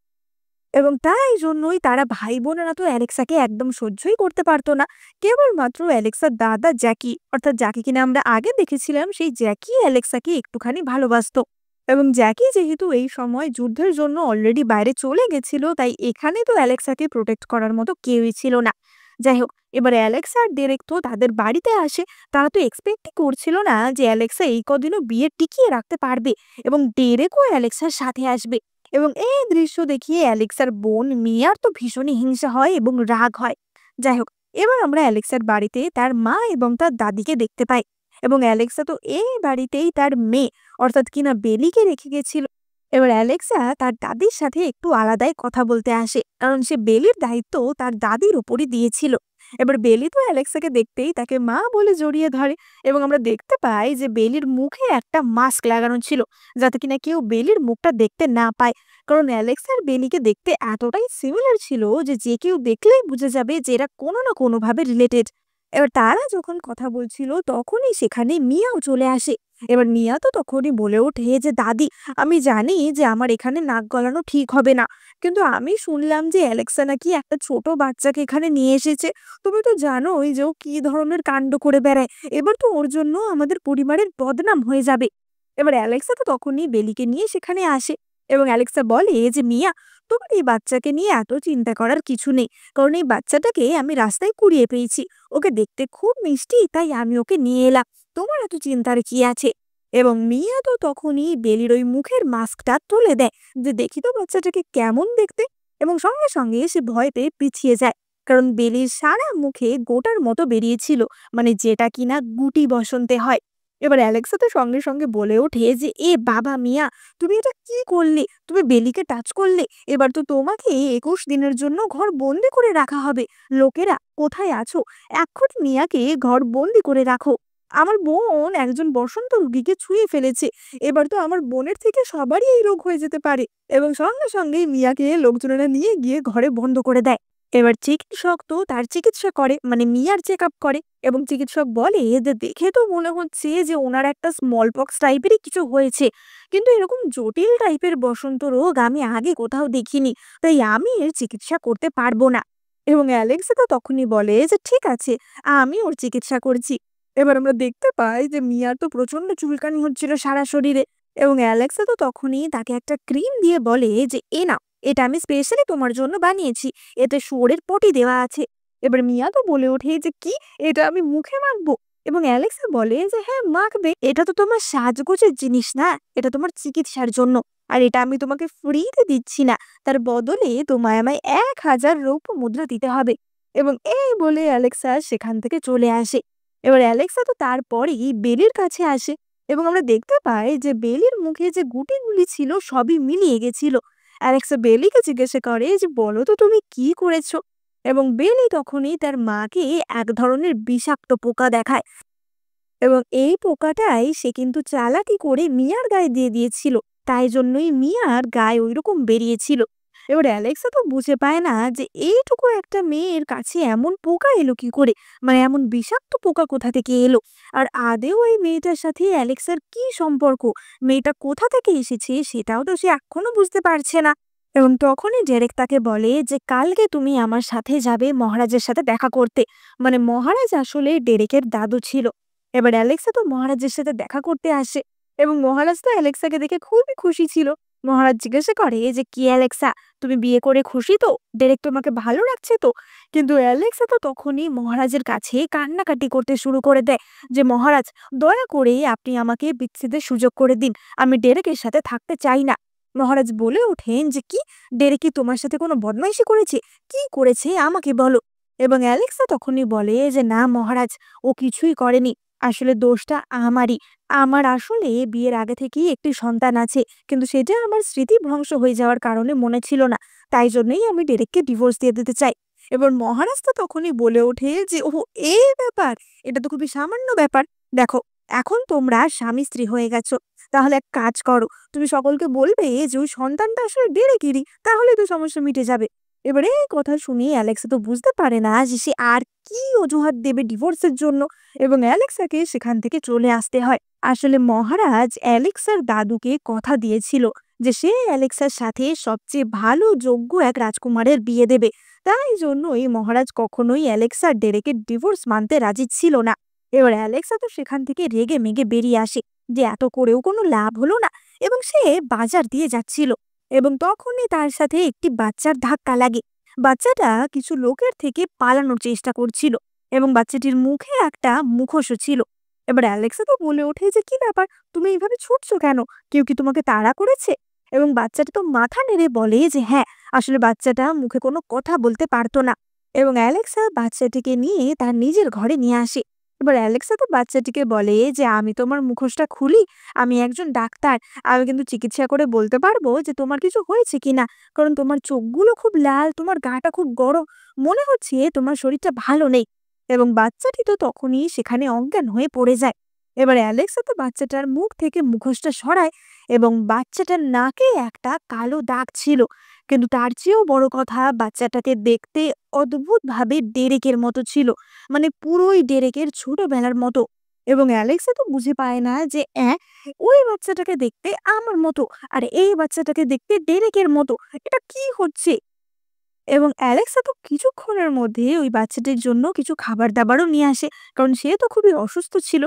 S1: এবং তাই জন্যই তারা ভাই বোনেরা তো অ্যালেক্সাকে একদম সহ্যই করতে পারতো না। কেবলমাত্র অ্যালেক্সার দাদা জ্যাকি, অর্থাৎ যাকে কিনা আমরা আগে দেখেছিলাম, সেই জ্যাকি অ্যালেক্সাকে একটুখানি ভালোবাসতো। এবং জ্যাকি যেহেতু এই সময় যুদ্ধের জন্য অলরেডি বাইরে চলে গেছিল, তাই এখানে তো অ্যালেক্সাকে প্রোটেক্ট করার মতো কেউই ছিল না। যাই হোক, এবার অ্যালেক্সা আর ডেরেক তো তাদের বাড়িতে আসে। তারা তো এক্সপেক্টই করছিল না যে অ্যালেক্সা এই কদিনও বিয়ে টিকিয়ে রাখতে পারবে, এবং ডেরেকও অ্যালেক্সার সাথে আসবে। এবং এই দৃশ্য দেখিয়ে অ্যালেক্সার বোন মিয়ার তো ভীষণই হিংসা হয় এবং রাগ হয়। যাই হোক, এবার আমরা অ্যালেক্সার বাড়িতে তার মা এবং তার দাদিকে দেখতে পাই, এবং অ্যালেক্সা তো এই বাড়িতেই তার মেয়ে, অর্থাৎ কিনা বেলিকে রেখে গেছিল। এবার অ্যালেক্সা তার দাদির সাথে একটু আলাদাই কথা বলতে আসে, কারণ সে বেলির দায়িত্ব তার দাদির উপরই দিয়েছিল। এবার বেলি তো অ্যালেক্সাকে দেখতেই তাকে মা বলে জড়িয়ে ধরে, এবং আমরা দেখতে পাই যে বেলির মুখে একটা মাস্ক লাগানো ছিল, যাতে কিনা কেউ বেলির মুখটা দেখতে না পায়, কারণ অ্যালেক্স আর বেলিকে দেখতে এতটাই সিমিলার ছিল যে যে কেউ দেখলেই বুঝে যাবে যে এরা কোনো না কোনোভাবে রিলেটেড। এবার তারা যখন কথা বলছিল তখনই সেখানে মিয়াও চলে আসে। এবার মিয়া তো তখনই বলে ওঠে যে দাদি, আমি জানি যে আমার এখানে নাক গলানো ঠিক হবে না, কিন্তু আমি শুনলাম যে অ্যালেক্সা নাকি একটা ছোট বাচ্চাকে এখানে নিয়ে এসেছে। তুমি তো জানোই যে ও কি ধরনের কাণ্ড করে বেড়ায়, এবার তো ওর জন্য আমাদের পরিবারের বদনাম হয়ে যাবে। এবার অ্যালেক্সা তো তখনই বেলিকে নিয়ে সেখানে আসে, এবং অ্যালেক্সা বলে যে মিয়া, তোমার এই বাচ্চাকে নিয়ে এত চিন্তা করার কিছু নেই, কারণ এই বাচ্চাটাকে আমি রাস্তায় কুড়িয়ে পেয়েছি, ওকে দেখতে খুব মিষ্টি, তাই আমি ওকে নিয়ে এলাম, তোমার এত চিন্তার কি আছে? এবং মিয়া তো তখনই বেলির ওই মুখের মাস্কটা তুলে দেয়, যে দেখি তো বাচ্চাটাকে কেমন দেখতে, এবং সঙ্গে সঙ্গে সে ভয় পেয়ে পিছিয়ে যায়, কারণ বেলির সারা মুখে গোটার মতো বেরিয়েছিল, মানে যেটা কিনা গুটি বসন্তে হয়। এবার অ্যালেক্সা তো সঙ্গে সঙ্গে বলে ওঠে যে এ বাবা মিয়া, তুমি এটা কি করলে? তুমি বেলিকে টাচ করলে, এবার তো তোমাকে 21 দিনের জন্য ঘর বন্দি করে রাখা হবে। লোকেরা, কোথায় আছো? এক্ষুনি মিয়াকে ঘর বন্দি করে রাখো। আমার বোন একজন বসন্ত রোগীকে ছুঁয়ে ফেলেছে, এবার তো আমার বোনের থেকে সবারই এই রোগ হয়ে যেতে পারে। এবং সঙ্গে সঙ্গেই মিয়াকে লোকজনেরা নিয়ে গিয়ে ঘরে বন্ধ করে দেয়। এবার চিকিৎসক তো তার চিকিৎসা করে, মানে মিয়ার চেক আপ করে, এবং চিকিৎসক বলে যে দেখে তো মনে হচ্ছে যে ওনার একটা স্মল পক্স টাইপেরই কিছু হয়েছে, কিন্তু এরকম জটিল টাইপের বসন্ত রোগ আমি আগে কোথাও দেখিনি, তাই আমি এর চিকিৎসা করতে পারবো না। এবং অ্যালেক্সা তো তখনই বলে যে ঠিক আছে, আমি ওর চিকিৎসা করছি। এবার আমরা দেখতে পাই যে মিয়ার তো প্রচন্ড চুলকানি হচ্ছিল সারা শরীরে, এবং অ্যালেক্সা তো তখনই তাকে একটা ক্রিম দিয়ে বলে যে এ নাও, এটা আমি স্পেশালি তোমার জন্য বানিয়েছি, এতে শুয়োরের পটি দেওয়া আছে। এবার মিয়া তো বলে ওঠে যে কি, এটা আমি মুখে মাখবো? এবং অ্যালেক্সা বলে যে হ্যাঁ মাখবে, এটা তো তোমার সাজগোজের জিনিস না, এটা তোমার চিকিৎসার জন্য, আর এটা আমি তোমাকে ফ্রিতে দিচ্ছি না, তার বদলে তোমায় আমায় 1000 রৌপ্য মুদ্রা দিতে হবে। এবং এই বলে অ্যালেক্সা সেখান থেকে চলে আসে। এবার অ্যালেক্সা তো তারপরেই বেলির কাছে আসে, এবং আমরা দেখতে পাই যে বেলির মুখে যে গুটিগুলি ছিল সবই মিলিয়ে গেছিল। অ্যালেক্সা বেলিকে জিজ্ঞাসা করে যে বলো তো তুমি কি করেছো? এবং বেলি তখনই তার মাকে এক ধরনের বিষাক্ত পোকা দেখায়, এবং এই পোকাটাই সে কিন্তু চালাকি করে মিয়ার গায়ে দিয়ে দিয়েছিল, তাই জন্যই মিয়ার গায়ে ওইরকম বেরিয়েছিল। এবার অ্যালেক্সা তো বুঝে পায় না যে এইটুকু একটা মেয়ের কাছে এমন পোকা এলো কি করে, মানে এমন বিষাক্ত পোকা কোথা থেকে এলো। আর আদেও এই মেয়েটার সাথে অ্যালেক্সার কি সম্পর্ক, মেয়েটা কোথা থেকে এসেছে সেটাও তো সে এখনো বুঝতে পারছে না। এবং তখনই ডেরেক তাকে বলে যে কালকে তুমি আমার সাথে যাবে মহারাজের সাথে দেখা করতে। মানে মহারাজ আসলে ডেরেকের দাদু ছিল। এবার অ্যালেক্সা তো মহারাজের সাথে দেখা করতে আসে এবং মহারাজ তো অ্যালেক্সাকে দেখে খুবই খুশি ছিল। মহারাজ জিজ্ঞাসা করে যে কি অ্যালেক্সা, তুমি বিয়ে করে খুশি তো? ডেরেক তোমাকে ভালো লাগছে তো? কিন্তু অ্যালেক্সা তো তখনই মহারাজের কাছে কান্নাকাটি করতে শুরু করে দেয় যে মহারাজ, দয়া করে আপনি আমাকে বিচ্ছেদের সুযোগ করে দিন, আমি ডেরেকের সাথে থাকতে চাই না। মহারাজ বলে ওঠেন যে কি, ডেরেক কি তোমার সাথে কোনো বদমাইশি করেছে? কি করেছে আমাকে বলো। এবং অ্যালেক্সা তখনই বলে যে না মহারাজ, ও কিছুই করেনি, আসলে দোষটা আমারই। আমার আসলে বিয়ের আগে থেকেই একটি সন্তান আছে, কিন্তু সেটা আমার স্মৃতি ভ্রংশ হয়ে যাওয়ার কারণে মনে ছিল না, তাই জন্যই আমি ডেরেককে ডিভোর্স দিয়ে দিতে চাই। এবার মহারাজ তো তখনই বলে ওঠে যে ওহ, এই ব্যাপার, এটা তো খুবই সামান্য ব্যাপার। দেখো, এখন তোমরা স্বামী স্ত্রী হয়ে গেছো, তাহলে এক কাজ করো, তুমি সকলকে বলবে যে ওই সন্তানটা আসলে ডেরেকেরই, তাহলে তো সমস্যা মিটে যাবে। এবারে এই কথা শুনে অ্যালেক্সা তো বুঝতে পারে না যে সে আর কি অজুহাত দেবে ডিভোর্সের জন্য, এবং অ্যালেক্সাকে সেখান থেকে চলে আসতে হয়। আসলে মহারাজ অ্যালেক্সার দাদুকে কথা দিয়েছিল যে সে অ্যালেক্সার সাথে সবচেয়ে ভালো যোগ্য এক রাজকুমারের বিয়ে দেবে, তাই জন্যই মহারাজ কখনোই অ্যালেক্সার ডেরেকের ডিভোর্স মানতে রাজি ছিল না। এবার অ্যালেক্সা তো সেখান থেকে রেগে মেগে বেরিয়ে আসে যে এত করেও কোনো লাভ হলো না, এবং সে বাজার দিয়ে যাচ্ছিল এবং তখনই তার সাথে একটি বাচ্চার ধাক্কা লাগে। বাচ্চাটা কিছু লোকের থেকে পালানোর চেষ্টা করছিল এবং বাচ্চাটির মুখে একটা মুখোশও ছিল। এবার অ্যালেক্সা তো বলে ওঠে যে কি ব্যাপার, তুমি এইভাবে ছুটছো কেন? কেউ কি তোমাকে তাড়া করেছে? এবং বাচ্চাটা তো মাথা নেড়ে বলে যে হ্যাঁ, আসলে বাচ্চাটা মুখে কোনো কথা বলতে পারতো না। এবং অ্যালেক্সা বাচ্চাটিকে নিয়ে তার নিজের ঘরে নিয়ে আসে। এবার অ্যালেক্সা তো বাচ্চাটিকে বলে যে আমি তোমার মুখোশটা খুলি, আমি একজন ডাক্তার, আমি কিন্তু চিকিৎসা করে বলতে পারবো যে তোমার কিছু হয়েছে কিনা, কারণ তোমার চোখগুলো খুব লাল, তোমার গাটা খুব গরম, মনে হচ্ছে তোমার শরীরটা ভালো নেই। এবং বাচ্চাটি তো তখনই সেখানে অজ্ঞান হয়ে পড়ে যায়। এবার অ্যালেক্সা তো বাচ্চাটার মুখ থেকে মুখোশটা সরায় এবং বাচ্চাটার নাকে একটা কালো দাগ ছিল, কিন্তু তার চেয়েও বড় কথা, বাচ্চাটাকে দেখতে অদ্ভুতভাবে ডেরেকের মতো ছিল, মানে পুরোই ডেরেকের ছোটবেলার মতো। এবং অ্যালেক্সা তো বুঝে পায় না যে ওই বাচ্চাটাকে দেখতে আমার মতো, আর এই বাচ্চাটাকে দেখতে ডেরেকের মতো, এটা কি হচ্ছে। এবং অ্যালেক্সা তো কিছুক্ষণের মধ্যে ওই বাচ্চাটির জন্য কিছু খাবার দাবারও নিয়ে আসে, কারণ সে তো খুবই অসুস্থ ছিল।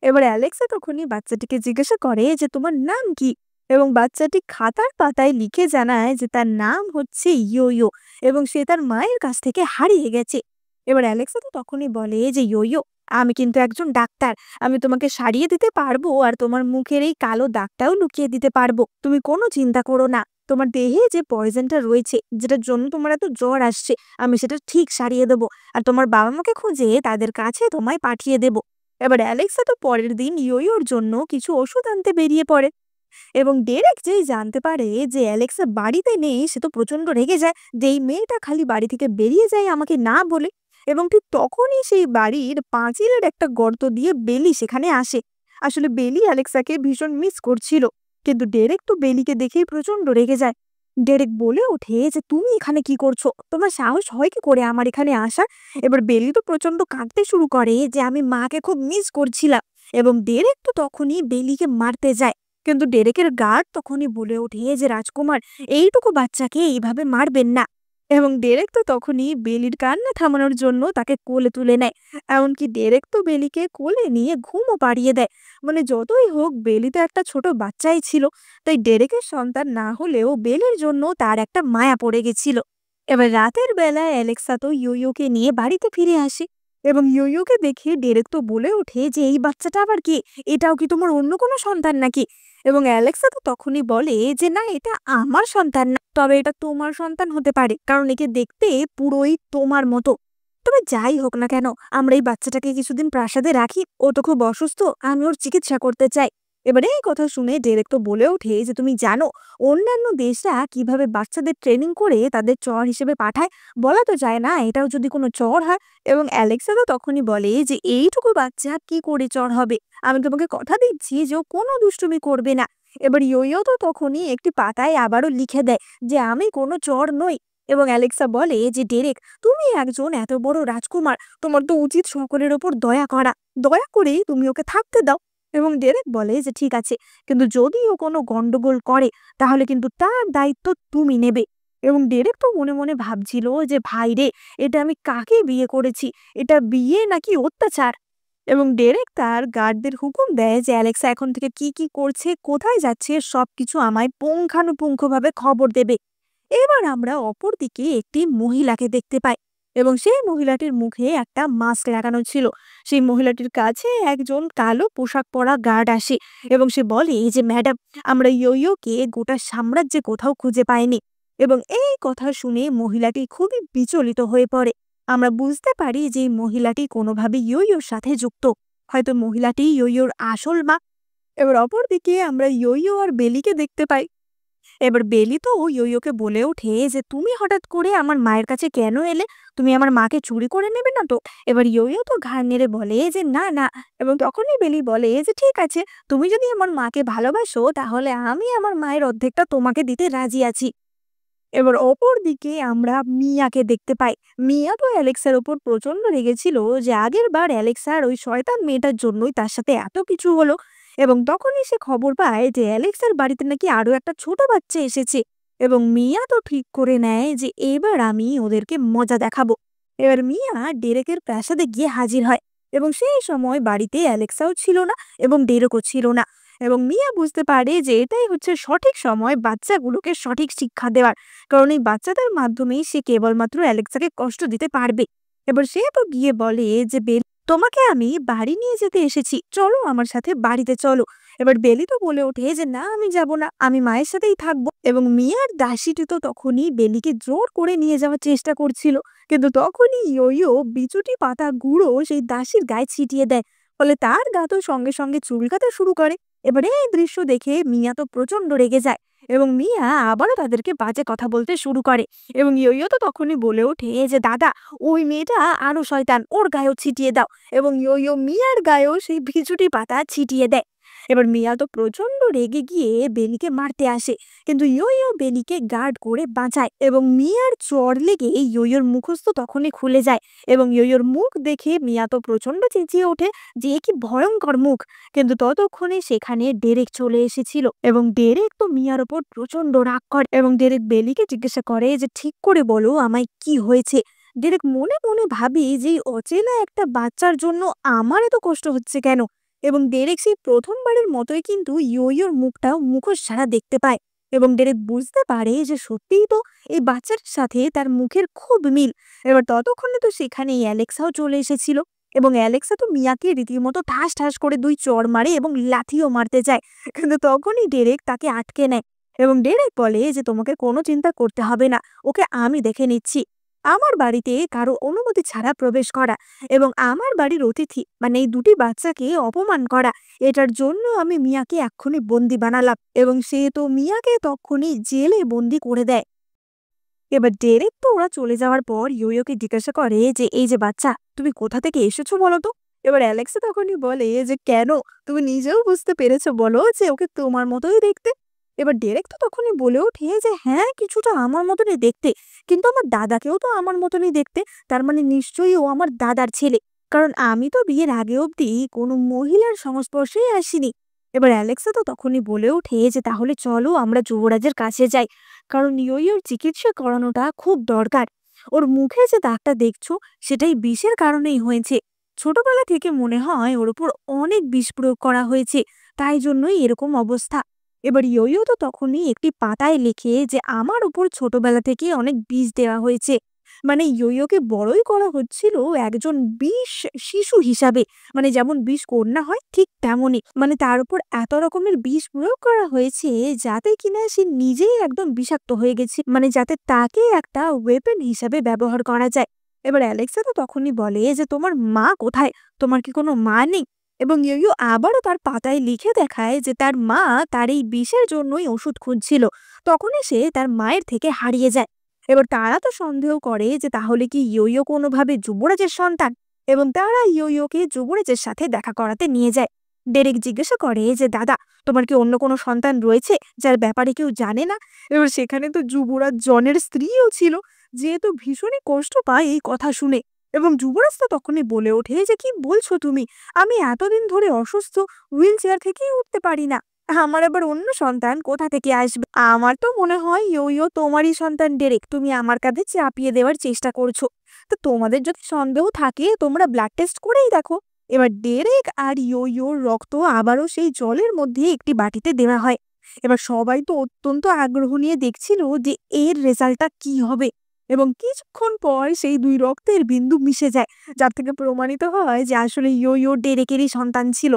S1: এবার অ্যালেক্সা তখনই বাচ্চাটিকে জিজ্ঞাসা করে যে তোমার নাম কি, এবং বাচ্চাটি খাতার পাতায় লিখে জানায় যে তার নাম হচ্ছে ইয়ো ইয়ো এবং সে তার মায়ের কাছ থেকে হারিয়ে গেছে। এবার অ্যালেক্সা তো তখনই বলে যে ইয়ো ইয়ো, আমি কিন্তু একজন ডাক্তার, আমি তোমাকে সারিয়ে দিতে পারবো আর তোমার মুখের এই কালো দাগটাও লুকিয়ে দিতে পারবো, তুমি কোনো চিন্তা করো না। তোমার দেহে যে পয়জনটা রয়েছে, যেটার জন্য তোমার এত জ্বর আসছে, আমি সেটা ঠিক সারিয়ে দেবো আর তোমার বাবা মাকে খুঁজে তাদের কাছে তোমায় পাঠিয়ে দেব। এবার অ্যালেক্সা তো পরের দিন ইয়োর জন্য কিছু ওষুধ আনতে বেরিয়ে পড়ে এবং ডেরেক যেই জানতে পারে যে অ্যালেক্সা বাড়িতে নেই, সে তো প্রচন্ড রেগে যায় যে এই মেয়েটা খালি বাড়ি থেকে বেরিয়ে যায় আমাকে না বলে। এবং ঠিক তখনই সেই বাড়ির পাঁচিলের একটা গর্ত দিয়ে বেলি সেখানে আসে। আসলে বেলি অ্যালেক্সাকে ভীষণ মিস করছিল, কিন্তু ডেরেক তো বেলিকে দেখেই প্রচন্ড রেগে যায়। ডেরেক বলে ওঠে যে তুমি এখানে কি করছো, তোমার সাহস হয় কি করে আমার এখানে আসার। এবার বেলি তো প্রচন্ড কাঁদতে শুরু করে যে আমি মাকে খুব মিস করছিলাম, এবং ডেরেক তো তখনই বেলিকে মারতে যায়। কিন্তু ডেরেকের গার্ড তখনই বলে ওঠে যে রাজকুমার, এইটুকু বাচ্চাকে এইভাবে মারবেন না। এবং ডেরেক তো তখনই বেলির কান্না থামানোর জন্য তাকে কোলে তুলে নেয়। এমনকি ডেরেক তো বেলিকে কোলে নিয়ে ঘুমও পাড়িয়ে দেয়। মানে যতই হোক, বেলি তো একটা ছোট বাচ্চাই ছিল, তাই ডেরেকের সন্তান না হলেও বেলির জন্য তার একটা মায়া পড়ে গেছিল। এবার রাতের বেলায় অ্যালেক্সা তো ইয়োকে নিয়ে বাড়িতে ফিরে আসে এবং ইয়োকে দেখে ডেরেক তো বলে ওঠে যে এই বাচ্চাটা আবার কি, এটাও কি তোমার অন্য কোনো সন্তান নাকি? এবং অ্যালেক্সা তো তখনই বলে যে না, এটা আমার সন্তান না, তবে এটা তোমার সন্তান হতে পারে, কারণ একে দেখতে পুরোই তোমার মতো। তবে যাই হোক না কেন, আমরা এই বাচ্চাটাকে কিছুদিন প্রাসাদে রাখি, ও তো খুব অসুস্থ, আমি ওর চিকিৎসা করতে চাই। এবারে এই কথা শুনে ডেরেক তো বলে ওঠে যে তুমি জানো অন্যান্য দেশরা কিভাবে বাচ্চাদের ট্রেনিং করে তাদের চর হিসেবে পাঠায়, বলা তো যায় না এটাও যদি কোনো চর হয়। এবং অ্যালেক্সা তো তখনই বলে যে এইটুকু বাচ্চা কি করে চর হবে, আমি তোমাকে কথা দিচ্ছি যে ও কোনো দুষ্টুমি করবে না। এবার ইয়ো তো তখনই একটি পাতায় আবারও লিখে দেয় যে আমি কোনো চোর নই। এবং অ্যালেক্সা বলে যে ডেরেক, তুমি একজন এত বড় রাজকুমার, তোমার তো উচিত সকলের ওপর দয়া করা। দয়া করে তুমি ওকে থাকতে দাও। এবং ডেরেক বলে যে ঠিক আছে, কিন্তু যদি ও কোনো গন্ডগোল করে তাহলে কিন্তু তার দায়িত্ব তুমি নেবে। এবং ডেরেক তো মনে মনে ভাবছিল যে ভাই রে, এটা আমি কাকে বিয়ে করেছি, এটা বিয়ে নাকি অত্যাচার। এবং ডেরেক তার গার্ডদের হুকুম দেয় যে অ্যালেক্সা এখন থেকে কি কি করছে, কোথায় যাচ্ছে, সবকিছু আমায় পুঙ্খানুপুঙ্খভাবে খবর দেবে। এবার আমরা অপরদিকে একটি মহিলাকে দেখতে পাই এবং সেই মহিলাটির মুখে একটা মাস্ক লাগানো ছিল। সেই মহিলাটির কাছে একজন কালো পোশাক পরা গার্ড আসে এবং সে বলে যে ম্যাডাম, আমরা ইয়োকে গোটা সাম্রাজ্যে কোথাও খুঁজে পাইনি। এবং এই কথা শুনে মহিলাটি খুবই বিচলিত হয়ে পড়ে। আমরা বুঝতে পারি যে এই মহিলাটি কোনোভাবে ইয়োর সাথে যুক্ত, হয়তো মহিলাটি ইয়োর আসল মা। এবার অপরদিকে আমরা ইয়ো আর বেলিকে দেখতে পাই। এবার বেলি তো ইয়োকে বলে ওঠে যে তুমি হঠাৎ করে আমার মায়ের কাছে কেন এলে, তুমি আমার মাকে চুরি করে নেবে না তো? এবার ইয়ো তো ঘাড় নেড়ে বলে যে না না। এবং তখনই বেলি বলে যে ঠিক আছে, তুমি যদি আমার মাকে ভালোবাসো তাহলে আমি আমার মায়ের অর্ধেকটা তোমাকে দিতে রাজি আছি। এবার অপর দিকে আমরা মিয়াকে দেখতে পাই। মিয়া তো অ্যালেক্সার ওপর প্রচন্ড রেগেছিল যে আগের বার অ্যালেক্সার ওই শয়তান মেয়েটার জন্যই তার সাথে এত কিছু হলো। এবং তখনই সে খবর পায় যে অ্যালেক্সার বাড়িতে নাকি আরো একটা ছোট বাচ্চা এসেছে। এবং মিয়া তো ঠিক করে নেয় যে এবার আমি ওদেরকে মজা দেখাবো। এবার মিয়া ডেরেকের প্রাসাদে গিয়ে হাজির হয় এবং সেই সময় বাড়িতে অ্যালেক্সাও ছিল না এবং ডেরেকও ছিল না। এবং মিয়া বুঝতে পারে যে এটাই হচ্ছে সঠিক সময় বাচ্চাগুলোকে সঠিক শিক্ষা দেওয়ার, কারণ এই বাচ্চাদের মাধ্যমেই সে কেবলমাত্র অ্যালেক্সাকে কষ্ট দিতে পারবে। এবার সে তো গিয়ে বলে যে বেলি, তোমাকে আমি বাড়ি নিয়ে যেতে এসেছি, চলো আমার সাথে বাড়িতে চলো। এবার বেলি তো বলে ওঠে যে না, আমি যাব না, আমি মায়ের সাথেই থাকবো। এবং মিয়ার দাসীটি তো তখনই বেলিকে জোর করে নিয়ে যাওয়ার চেষ্টা করছিল, কিন্তু তখনই ইয়ো বিচুটি পাতা গুঁড়ো সেই দাসীর গায়ে ছিটিয়ে দেয়, ফলে তার গা তো সঙ্গে সঙ্গে চুলকাতে শুরু করে। এবারে এই দৃশ্য দেখে মিয়া তো প্রচন্ড রেগে যায় এবং মিয়া আবারও তাদেরকে বাজে কথা বলতে শুরু করে। এবং ইয়ো তো তখনই বলে ওঠে যে দাদা, ওই মেয়েটা আরো শয়তান, ওর গায়েও ছিটিয়ে দাও। এবং ইয়ো মিয়ার গায়েও সেই বিছুটি পাতা ছিটিয়ে দেয়। এবার মিয়া তো প্রচন্ড রেগে গিয়ে বেলিকে মারতে আসে, কিন্তু ইয়ো বেলিকে গার্ড করে বাঁচায় এবং মিয়ার চড় লেগে ইয়োর মুখস্থ তখনই খুলে যায়। এবং ইয়োর মুখ দেখে মিয়া তো প্রচন্ড চেঁচিয়ে ওঠে যে এ কি ভয়ঙ্কর মুখ। কিন্তু ততক্ষণে সেখানে ডেরেক চলে এসেছিল এবং ডেরেক তো মিয়ার ওপর প্রচন্ড রাগ করে এবং ডেরেক বেলিকে জিজ্ঞাসা করে যে ঠিক করে বলো আমায় কি হয়েছে। ডেরেক মনে মনে ভাবি যে এই অচেনা একটা বাচ্চার জন্য আমার এত কষ্ট হচ্ছে কেন। এবং ডেরেক সেই প্রথমবারের মতোই কিন্তু ইয়োর মুখটাও মুখোশ ছাড়া দেখতে পায় এবং ডেরেক বুঝতে পারে যে সত্যিই তো এই বাচ্চাটার সাথে তার মুখের খুব মিল। এবার ততক্ষণে তো সেখানে অ্যালেক্সাও চলে এসেছিল এবং অ্যালেক্সা তো মিয়াকে রীতিমতো ঠাস ঠাস করে দুই চড় মারে এবং লাথিও মারতে যায়, কিন্তু তখনই ডেরেক তাকে আটকে নেয় এবং ডেরেক বলে যে তোমাকে কোনো চিন্তা করতে হবে না, ওকে আমি দেখে নিচ্ছি। আমার বাড়িতে কারো অনুমতি ছাড়া প্রবেশ করা এবং আমার বাড়ির অতিথি মানে এই দুটি বাচ্চাকে অপমান করা, এটার জন্য আমি মিয়াকে এক্ষুনি বন্দি বানালাম এবং সে তো মিয়াকে তখনই জেলে বন্দি করে দেয়। এবার ডেরেক তো ওরা চলে যাওয়ার পর ইয়োকে জিজ্ঞাসা করে যে এই যে বাচ্চা, তুমি কোথা থেকে এসেছো বলো তো? এবার অ্যালেক্সা তখনই বলে যে কেন, তুমি নিজেও বুঝতে পেরেছো বলো যে ওকে তোমার মতোই দেখতে। এবার ডেরেক তো তখনই বলে ওঠে যে হ্যাঁ, কিছুটা আমার মতনই দেখতে, কিন্তু আমার দাদাকেও তো আমার মতনই দেখতে, তার মানে নিশ্চয়ই ও আমার দাদার ছেলে, কারণ আমি তো বিয়ের আগে অবধি কোনো মহিলার সংস্পর্শেই আসিনি। এবার অ্যালেক্সা তো তখনই বলে ওঠে যে তাহলে চলো আমরা যুবরাজের কাছে যাই, কারণ ইয়োর চিকিৎসা করানোটা খুব দরকার। ওর মুখে যে দাগটা দেখছো সেটাই বিষের কারণেই হয়েছে। ছোটবেলা থেকে মনে হয় ওর উপর অনেক বিষ প্রয়োগ করা হয়েছে, তাই জন্যই এরকম অবস্থা। এবার ইয়ো তো তখনই একটি পাতায় লিখে যে আমার উপর ছোটবেলা থেকে অনেক বিষ দেওয়া হয়েছে, মানে ইয়োকে বড়ই করা হচ্ছিল একজন বিষ শিশু হিসাবে, মানে যেমন বিষ কন্যা হয় ঠিক তেমনই, মানে তার উপর এত রকমের বিষ প্রয়োগ করা হয়েছে যাতে কিনা সে নিজেই একদম বিষাক্ত হয়ে গেছে, মানে যাতে তাকে একটা ওয়েপেন হিসাবে ব্যবহার করা যায়। এবার অ্যালেক্সা তো তখনই বলে যে তোমার মা কোথায়, তোমার কি কোনো মা নেই? এবং ইয়ো আবারও তার পাতায় লিখে দেখায় যে তার মা তার এই বিষের জন্যই ওষুধ খুঁজছিল, তখনই সে তার মায়ের থেকে হারিয়ে যায়। এবার তারা তো সন্দেহ করে যে তাহলে কি ইয়ো কোনোভাবে যুবরাজের সন্তান এবং তারা ইয়োকে যুবরাজের সাথে দেখা করাতে নিয়ে যায়। ডেরেক জিজ্ঞাসা করে যে দাদা, তোমার কি অন্য কোনো সন্তান রয়েছে যার ব্যাপারে কেউ জানে না? এবার সেখানে তো যুবরাজ জনের স্ত্রীও ছিল, যেহেতু ভীষণই কষ্ট পায় এই কথা শুনে। এবং যুবরাজ তো তখনই বলে ওঠে যে কি বলছো তুমি, আমি এতদিন ধরে অসুস্থ, হুইল চেয়ার থেকেই উঠতে পারি না, আমার আবার অন্য সন্তান কোথা থেকে আসবে? আমার তো মনে হয় ইয়ো ইয়ো তোমারই সন্তান ডেরেক, তুমি আমার কাঁধে চাপিয়ে দেওয়ার চেষ্টা করছো। তো তোমাদের যদি সন্দেহ থাকে তোমরা ব্লাড টেস্ট করেই দেখো। এবার ডেরেক আর ইয়ো ইয়োর রক্ত আবারও সেই জলের মধ্যে একটি বাটিতে দেওয়া হয়। এবার সবাই তো অত্যন্ত আগ্রহ নিয়ে দেখছিল যে এর রেজাল্টটা কি হবে। এবং কিছুক্ষণ পর সেই দুই রক্তের বিন্দু মিশে যায়, যার থেকে প্রমাণিত হয় যে আসলে ইয়ো ইয়ো ডেরেকেরই সন্তান ছিল।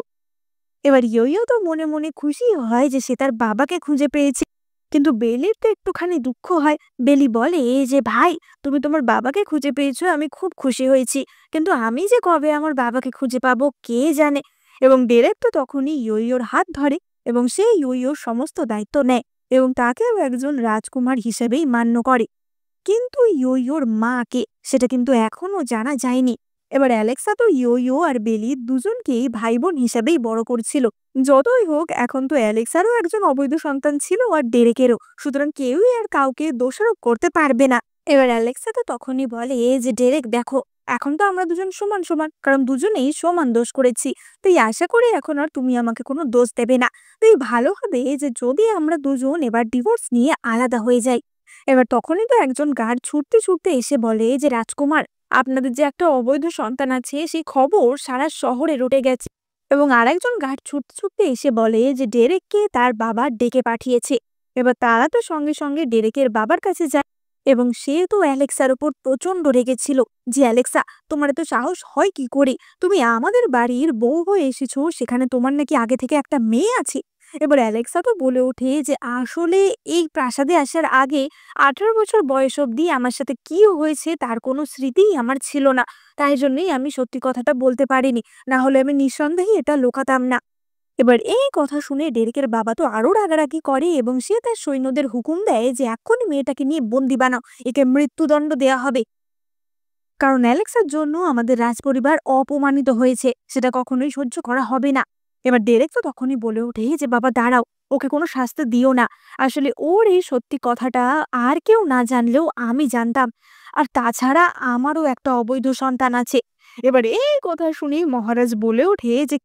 S1: এবার ইয়ো তো মনে মনে খুশি হয় যে সে তার বাবাকে খুঁজে পেয়েছে। কিন্তু বেলির তো একটুখানি দুঃখ হয়। বেলি বলে যে ভাই, তুমি তোমার বাবাকে খুঁজে পেয়েছো, আমি খুব খুশি হয়েছি, কিন্তু আমি যে কবে আমার বাবাকে খুঁজে পাবো কে জানে। এবং ডেরেক তো তখনই ইয়োর হাত ধরে এবং সে ইয়োর সমস্ত দায়িত্ব নেয় এবং তাকেও একজন রাজকুমার হিসেবেই মান্য করে। কিন্তু ইয়োর মা কে সেটা কিন্তু এখনো জানা যায়নি। এবার অ্যালেক্সা তো ইয়ো আর বেলি দুজনকেই ভাই বোন হিসেবেই বড় করছিল। যতই হোক এখন তো অ্যালেক্সারও একজন অবৈধ সন্তান ছিল আর ডেরেকেরও, সুতরাং কেউই আর কাউকে দোষারোপ করতে পারবে না। এবার অ্যালেক্সা তো তখনই বলে যে ডেরেক দেখো, এখন তো আমরা দুজন সমান সমান, কারণ দুজনেই সমান দোষ করেছি। তাই আশা করি এখন আর তুমি আমাকে কোনো দোষ দেবে না। তাই ভালো হবে যে যদি আমরা দুজন এবার ডিভোর্স নিয়ে আলাদা হয়ে যাই। এবার তখনই তো একজন গার্ড ছুটতে ছুটতে এসে বলে যে রাজকুমার, আপনাদের যে একটা অবৈধ সন্তান আছে সেই খবর সারা শহরে রটে গেছে। এবং আরেকজন গার্ড ছুটতে ছুটতে এসে বলে যে ডেরেককে তার বাবা ডেকে পাঠিয়েছে। এবার তারা তো সঙ্গে সঙ্গে ডেরেকের বাবার কাছে যায় এবং সে তো অ্যালেক্সার উপর প্রচন্ড রেগেছিল যে অ্যালেক্সা, তোমার এত সাহস হয় কি করে, তুমি আমাদের বাড়ির বউ হয়ে এসেছো, সেখানে তোমার নাকি আগে থেকে একটা মেয়ে আছে। এবার অ্যালেক্সা তো বলে ওঠে যে আসলে এই প্রাসাদে আসার আগে 18 বছর বয়স অবধি আমার সাথে কি হয়েছে তার কোনো স্মৃতিই আমার ছিল না, তাই জন্যই আমি সত্যি কথাটা বলতে পারিনি, না হলে আমি নিঃসন্দেহে এটা লুকাতাম না। এবার এই কথা শুনে ডেরেকের বাবা তো আরো রাগারাগি করে এবং সে তার সৈন্যদের হুকুম দেয় যে এক্ষুনি মেয়েটাকে নিয়ে বন্দি বানাও, একে মৃত্যুদণ্ড দেয়া হবে। কারণ অ্যালেক্সার জন্য আমাদের রাজপরিবার অপমানিত হয়েছে, সেটা কখনোই সহ্য করা হবে না। এবার ডেরেক তো তখনই বলে ওঠে যে বাবা দাঁড়াও, ওকে কোনো শাস্তি দিও না। আসলে ওর এই সত্যি কথাটা আর কেউ না জানলেও আমি জানতাম, আর তাছাড়া আমারও একটা অবৈধ সন্তান আছে। এবার এই কথা শুনে মহারাজ বলে ওঠে যে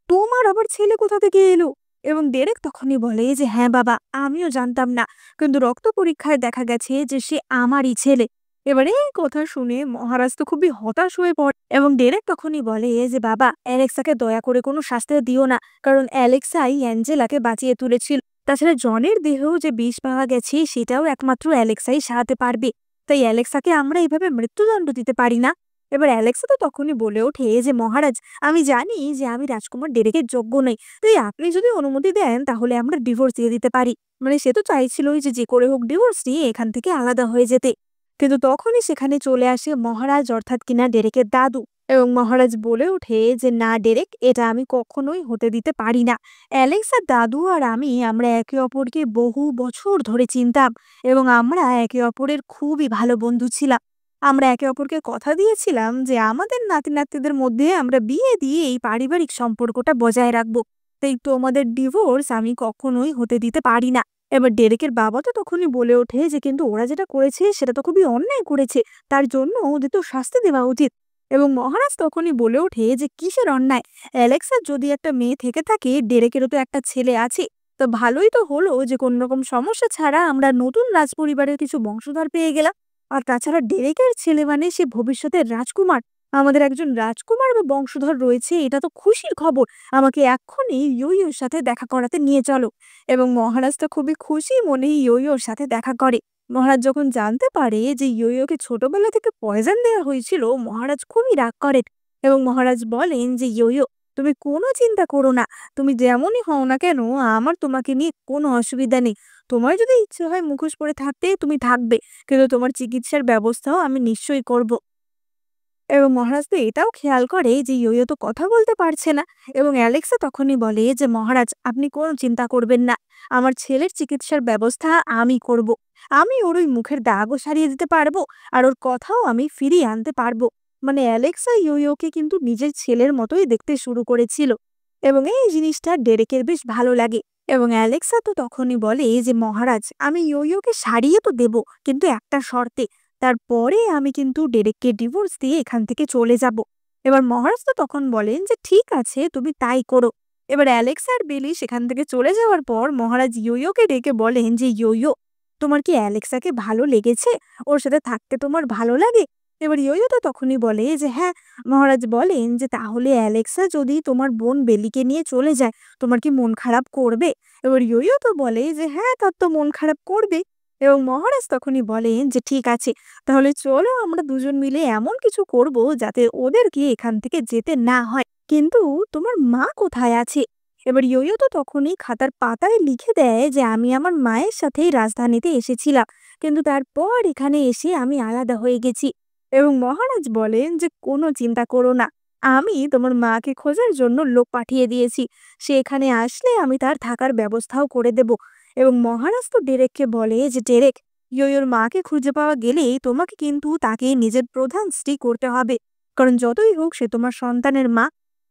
S1: তোমার আবার ছেলে কোথা থেকে এলো? এবং ডেরেক তখনই বলে যে হ্যাঁ বাবা, আমিও জানতাম না, কিন্তু রক্ত পরীক্ষায় দেখা গেছে যে সে আমারই ছেলে। এবারে এই কথা শুনে মহারাজ তো খুবই হতাশ হয়ে পড়ে এবং ডেরেক তখনই বলে যে বাবা, অ্যালেক্সাকে দয়া করে কোনো শাস্তি দিও না, কারণ অ্যালেক্সাই অ্যাঞ্জেলাকে বাঁচিয়ে তুলেছিল। তাছাড়া জনের দেহেও যে বিষ পাওয়া গেছে সেটাও একমাত্র অ্যালেক্সাই সারাতে পারবে। তাই অ্যালেক্সাকে আমরা এইভাবে মৃত্যুদণ্ড দিতে পারি না। এবার অ্যালেক্সা তো তখনই বলে ওঠে যে মহারাজ, আমি জানি যে আমি রাজকুমার ডেরেকের যোগ্য নই, তাই আপনি যদি অনুমতি দেন তাহলে আমরা ডিভোর্স দিয়ে দিতে পারি। মানে সে তো চাইছিলই যে যে করে হোক ডিভোর্স দিয়ে এখান থেকে আলাদা হয়ে যেতে। কিন্তু তখনই সেখানে চলে আসে মহারাজ, অর্থাৎ কিনা ডেরেকের দাদু। এবং মহারাজ বলে ওঠে যে না ডেরেক, এটা আমি কখনোই হতে দিতে পারি না। অ্যালেক্সার দাদু আর আমরা একে অপরকে বহু বছর ধরে চিনতাম এবং আমরা একে অপরের খুবই ভালো বন্ধু ছিলাম। আমরা একে অপরকে কথা দিয়েছিলাম যে আমাদের নাতি নাতনিদের মধ্যে আমরা বিয়ে দিয়ে এই পারিবারিক সম্পর্কটা বজায় রাখবো। তাই তোমাদের ডিভোর্স আমি কখনোই হতে দিতে পারি না। এবার ডেরেকের বাবা তো তখনই বলে ওঠে যে কিন্তু ওরা যেটা করেছে সেটা তো খুবই অন্যায় করেছে, তার জন্য ওদের তো শাস্তি দেওয়া উচিত। এবং মহারাজ তখনই বলে ওঠে যে কিসের অন্যায়, অ্যালেক্সার যদি একটা মেয়ে থেকে থাকে, ডেরেকেরও তো একটা ছেলে আছে, তো ভালোই তো হলো যে কোন রকম সমস্যা ছাড়া আমরা নতুন রাজপরিবারের কিছু বংশধর পেয়ে গেলাম। আর তাছাড়া ডেরেকের ছেলে মানে সে ভবিষ্যতের রাজকুমার, আমাদের একজন রাজকুমার বা বংশধর রয়েছে, এটা তো খুশির খবর। আমাকে এক্ষুনি ইয়োর সাথে দেখা করাতে নিয়ে চলো। এবং মহারাজ তো খুবই খুশি মনে ইয়োর সাথে দেখা করে। মহারাজ যখন জানতে পারে যে ইয়োকে ছোটবেলা থেকে পয়জন দেওয়া হয়েছিল, মহারাজ খুবই রাগ করেন এবং মহারাজ বলেন যে ইয়ো, তুমি কোনো চিন্তা করো না, তুমি যেমনই হও না কেন আমার তোমাকে নিয়ে কোনো অসুবিধা নেই। তোমার যদি ইচ্ছে হয় মুখোশ পরে থাকতে তুমি থাকবে, কিন্তু তোমার চিকিৎসার ব্যবস্থাও আমি নিশ্চয়ই করব। এবং মহারাজ তো এটাও খেয়াল করে যে ইয়ো তো কথা বলতে পারছে না। এবং অ্যালেক্সা তখনই বলে যে মহারাজ, আপনি কোনো চিন্তা করবেন না, আমার ছেলের চিকিৎসার ব্যবস্থা আমি করব। আমি ওর ওই মুখের দাগও সারিয়ে দিতে পারবো আর ওর কথাও আমি ফিরিয়ে আনতে পারবো। মানে অ্যালেক্সা ইয়োকে কিন্তু নিজের ছেলের মতোই দেখতে শুরু করেছিল। এবং এই জিনিসটা ডেরেকের বেশ ভালো লাগে। এবং অ্যালেক্সা তো তখনই বলে যে মহারাজ, আমি ইয়োকে সারিয়ে তো দেব, কিন্তু একটা শর্তে। তারপরে আমি কিন্তু ডেরেককে ডিভোর্স দিয়ে এখান থেকে চলে যাব। এবার মহারাজ তো তখন বলেন যে ঠিক আছে, তুমি তাই করো। এবার অ্যালেক্সা আর বেলি সেখান থেকে চলে যাওয়ার পর মহারাজ ইয়োকে ডেকে বলেন যে ইয়ো, তোমার কি অ্যালেক্সাকে ভালো লেগেছে? ওর সাথে থাকতে তোমার ভালো লাগে? এবার ইয়ো তো তখনই বলে যে হ্যাঁ। মহারাজ বলেন যে তাহলে অ্যালেক্সা যদি তোমার বোন বেলিকে নিয়ে চলে যায়, তোমার কি মন খারাপ করবে? এবার ইয়ো তো বলে যে হ্যাঁ, তার তো মন খারাপ করবে। এবং মহারাজ তখনই বলেন যে ঠিক আছে, তাহলে চলো আমরা দুজন মিলে এমন কিছু করব যাতে ওদেরকে এখান থেকে যেতে না হয়। কিন্তু তোমার মা কোথায় আছে? এবার ইয়ো তো তখনই খাতার পাতায় লিখে দেয় যে আমি আমার মায়ের সাথেই রাজধানীতে এসেছিলাম, কিন্তু তারপর এখানে এসে আমি আলাদা হয়ে গেছি। এবং মহারাজ বলেন যে কোনো চিন্তা করো না, আমি তোমার মাকে খোঁজার জন্য লোক পাঠিয়ে দিয়েছি। সে এখানে আসলে আমি তার থাকার ব্যবস্থাও করে দেব। এবং মহারাজ তো ডেরেককে বলে যে ডেরেক, ইয়োর মাকে খুঁজে পাওয়া গেলেই তোমাকে কিন্তু তাকে নিজের প্রধান স্ত্রী করতে হবে, কারণ যতই হোক সে তোমার সন্তানের মা।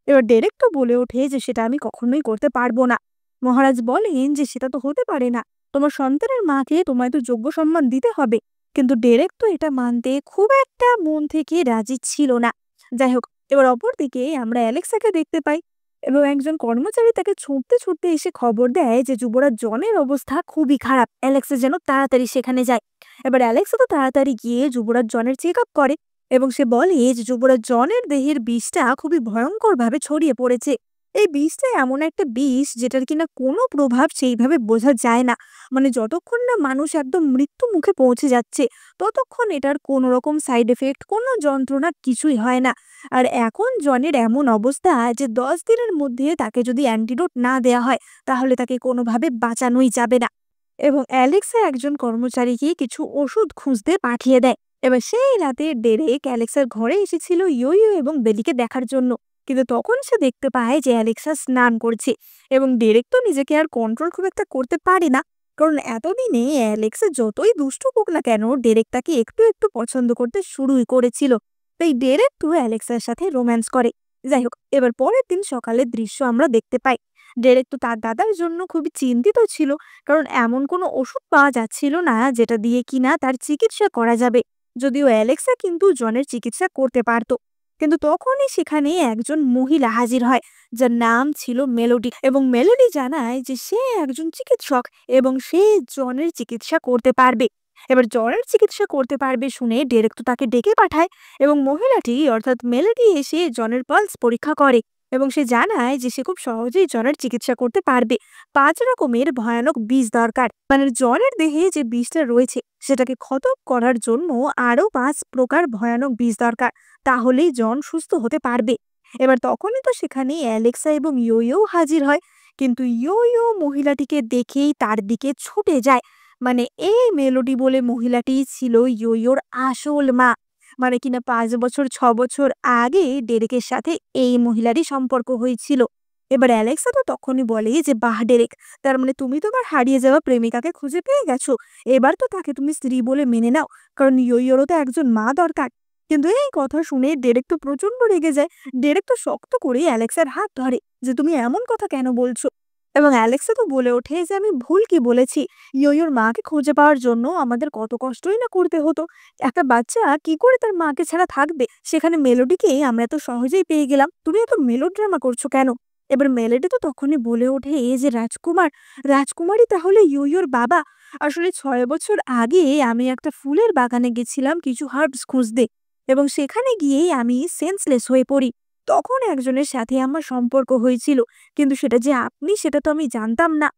S1: এবার ডেরেক তো বলে ওঠে যে সেটা আমি কখনোই করতে পারবো না। মহারাজ বলেন যে সেটা তো হতে পারে না, তোমার সন্তানের মাকে তোমায় তো যোগ্য সম্মান দিতে হবে। কিন্তু ডেরেক তো এটা মানতে খুব একটা মন থেকে রাজি ছিল না। যাই হোক, এবার অপরদিকে আমরা অ্যালেক্সাকে দেখতে পাই এবং একজন কর্মচারী তাকে ছুটতে ছুটতে এসে খবর দেয় যে যুবরাজ জনের অবস্থা খুবই খারাপ, অ্যালেক্সা যেন তাড়াতাড়ি সেখানে যায়। এবার অ্যালেক্সা তো তাড়াতাড়ি গিয়ে যুবরাজ জনের চেক আপ করে এবং সে বলে যে যুবরাজ জনের দেহের বিষটা খুবই ভয়ঙ্করভাবে ছড়িয়ে পড়েছে। এই বিষটা এমন একটা বিষ যেটার কিনা কোনো প্রভাব সেইভাবে বোঝা যায় না। মানে যতক্ষণ না মানুষ একদম মৃত্যু মুখে পৌঁছে যাচ্ছে, ততক্ষণ এটার কোনো রকম সাইড এফেক্ট, কোনো যন্ত্রণা কিছুই হয় না। আর এখন জনের এমন অবস্থা যে 10 দিনের মধ্যে তাকে যদি অ্যান্টিডোট না দেয়া হয়, তাহলে তাকে কোনোভাবে বাঁচানোই যাবে না। এবং অ্যালেক্সা একজন কর্মচারীকে কিছু ওষুধ খুঁজতে পাঠিয়ে দেয়। এবার সেই রাতে ডেরেক অ্যালেক্সার ঘরে এসেছিল ইয়ো এবং বেলিকে দেখার জন্য। কিন্তু তখন সে দেখতে পায় যে অ্যালেক্সা স্নান করছে। এবং ডেরেক তো নিজেকে আর কন্ট্রোল খুব একটা করতে পারে না, কারণ এতদিনে অ্যালেক্সা যতই দুষ্টু হোক না কেন, ডেরেক তাকে একটু একটু পছন্দ করতে শুরুই করেছিল। তাই ডেরেক তো অ্যালেক্সার সাথে রোম্যান্স করে। যাই হোক, এবার পরের দিন সকালের দৃশ্য আমরা দেখতে পাই। ডেরেক তো তার দাদার জন্য খুবই চিন্তিত ছিল, কারণ এমন কোনো ওষুধ পাওয়া যাচ্ছিল না যেটা দিয়ে কিনা তার চিকিৎসা করা যাবে। যদিও অ্যালেক্সা কিন্তু জনের চিকিৎসা করতে পারত। কিন্তু তখনই সেখানে একজন মহিলা হাজির হয়, যার নাম ছিল মেলোডি। এবং মেলোডি জানায় যে সে একজন চিকিৎসক এবং সে জনের চিকিৎসা করতে পারবে। এবার জনের চিকিৎসা করতে পারবে শুনে ডেরেক তো তাকে ডেকে পাঠায় এবং মহিলাটি অর্থাৎ মেলোডি এসে জনের পালস পরীক্ষা করে এবং সে জানায় যে সে খুব সহজেই জ্বরের চিকিৎসা করতে পারবে। 5 রকমের ভয়ানক বিষ দরকার, মানে জ্বরের দেহে যে বিষটা রয়েছে সেটাকে খতম করার জন্য আরো 5 প্রকার ভয়ানক বিষ দরকার, তাহলেই জন সুস্থ হতে পারবে। এবার তখনই তো সেখানে অ্যালেক্সা এবং ইয়ো হাজির হয়, কিন্তু ইয়ো মহিলাটিকে দেখেই তার দিকে ছুটে যায়। মানে এই মেলোডি বলে মহিলাটি ছিল ইয়োর আসল মা। মানে কিনা 5 বছর 6 বছর আগে ডেরেকের সাথে এই মহিলারই সম্পর্ক হয়েছিল। এবার অ্যালেক্সা তো তখনই বলে যে বাহ ডেরেক, তার মানে তুমি তোমার হারিয়ে যাওয়া প্রেমিকাকে খুঁজে পেয়ে গেছো। এবার তো তাকে তুমি স্ত্রী বলে মেনে নাও, কারণ ইয়োরও তো একজন মা দরকার। কিন্তু এই কথা শুনে ডেরেক তো প্রচন্ড রেগে যায়। ডেরেক তো শক্ত করে অ্যালেক্সার হাত ধরে যে তুমি এমন কথা কেন বলছো। এবং অ্যালেক্সা তো বলে ওঠে যে আমি ভুল কি বলেছি, ইয়োর মাকে খুঁজে পাওয়ার জন্য আমাদের কত কষ্টই না করতে হতো। একটা বাচ্চা কি করে তার মাকে ছাড়া থাকবে, সেখানে মেলোডিকে আমরা এত সহজেই পেয়ে গেলাম, তুমি এত মেলোড্রামা করছো কেন? এবার মেলোডি তো তখনই বলে ওঠে যে রাজকুমার, রাজকুমারই তাহলে ইয়োর বাবা। আসলে 6 বছর আগে আমি একটা ফুলের বাগানে গেছিলাম কিছু হার্বস খুঁজতে এবং সেখানে গিয়েই আমি সেন্সলেস হয়ে পড়ি। তখন একজনের সাথে আমার সম্পর্ক হয়েছিল, কিন্তু সেটা যে আপনি সেটা তো আমি জানতাম না।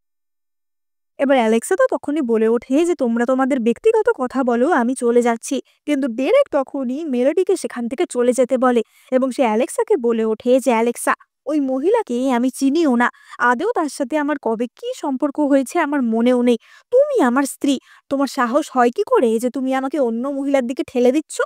S1: এবার অ্যালেক্সা তো তখনই বলে ওঠে যে তোমরা তোমাদের ব্যক্তিগত কথা বলো, আমি চলে যাচ্ছি। কিন্তু ডেরেক তখনই মেলোডিকে সেখান থেকে চলে যেতে বলে এবং সে অ্যালেক্সাকে বলে ওঠে যে অ্যালেক্সা, ওই মহিলাকে আমি চিনিও না, আদেও তার সাথে আমার কবে কি সম্পর্ক হয়েছে আমার মনেও নেই। তুমি আমার স্ত্রী, তোমার সাহস হয় কি করে যে তুমি আমাকে অন্য মহিলার দিকে ঠেলে দিচ্ছ?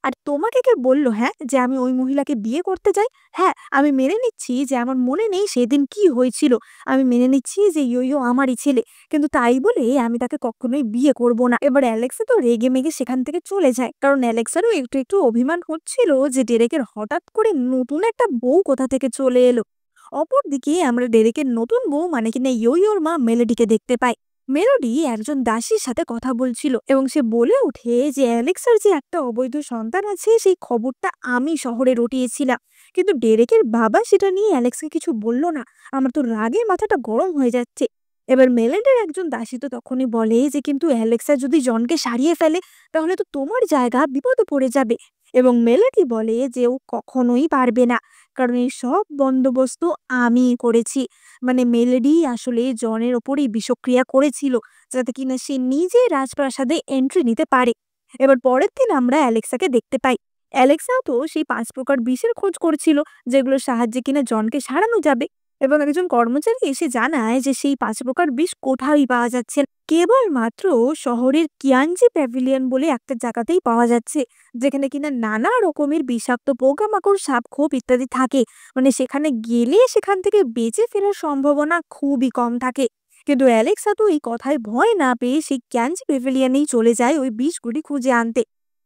S1: আর তোমাকে কে বলল হ্যাঁ, যে আমি ওই মহিলাকে বিয়ে করতে যাই? হ্যাঁ, আমি মেনে নিচ্ছি যে আমার মনে নেই সেদিন কি হয়েছিল। আমি মেনে নিচ্ছি যে ইয়ো আমারই ছেলে। কিন্তু তাই বলে আমি তাকে কখনোই বিয়ে করব না। এবার অ্যালেক্সা তো রেগে মেগে সেখান থেকে চলে যায়। কারণ অ্যালেক্সারও একটু অভিমান হচ্ছিল যে ডেরেকের হঠাৎ করে নতুন একটা বউ কোথা থেকে চলে এলো। অপরদিকে আমরা ডেরেকের নতুন বউ মানে কিনা ইয়োর মা মেলোডিকে দেখতে পাই। মেলোডি একজন দাসীর সাথে কথা বলছিল এবং সে বলে ওঠে যে অ্যালেক্সার যে একটা অবৈধ সন্তান আছে সেই খবরটা আমি শহরে রটিয়েছিলাম, কিন্তু ডেরেকের বাবা সেটা নিয়ে অ্যালেক্সকে কিছু বলল না। আমার তো রাগে মাথাটা গরম হয়ে যাচ্ছে। এবার মেলেন্ডের একজন দাসী তো তখনই বলে যে কিন্তু অ্যালেক্সা যদি জনকে সারিয়ে ফেলে তাহলে তো তোমার জায়গা বিপদে পড়ে যাবে। এবং মেলেডি বলে যে ও কখনোই পারবে না, কারণ এই সব বন্দোবস্ত আমি করেছি। মানে মেলেডি আসলে জনের ওপরই বিষক্রিয়া করেছিল যাতে কিনা সে নিজে রাজপ্রাসাদে এন্ট্রি নিতে পারে। এবার পরের দিন আমরা অ্যালেক্সাকে দেখতে পাই। অ্যালেক্সাও তো সেই ৫ প্রকার বিষের খোঁজ করছিল যেগুলোর সাহায্যে কিনা জনকে সারানো যাবে। এবং একজন কর্মচারী এসে জানায় যে সেই ৫ প্রকার বিষ কোথায় পাওয়া যাচ্ছে না। কেবলমাত্র শহরের কিয়ানজি প্যাভিলিয়ন বলে একটা জায়গাতেই পাওয়া যাচ্ছে, যেখানে কিনা নানা রকমের বিষাক্ত পোকামাকড়, সাপখোপ ইত্যাদি থাকে। মানে সেখানে গেলে সেখান থেকে বেঁচে ফেরার সম্ভাবনা খুবই কম থাকে। কিন্তু অ্যালেক্সা তো এই কথায় ভয় না পেয়ে সেই ক্যানজি প্যাভিলিয়নেই চলে যায় ওই বিষগুলি খুঁজে আনতে।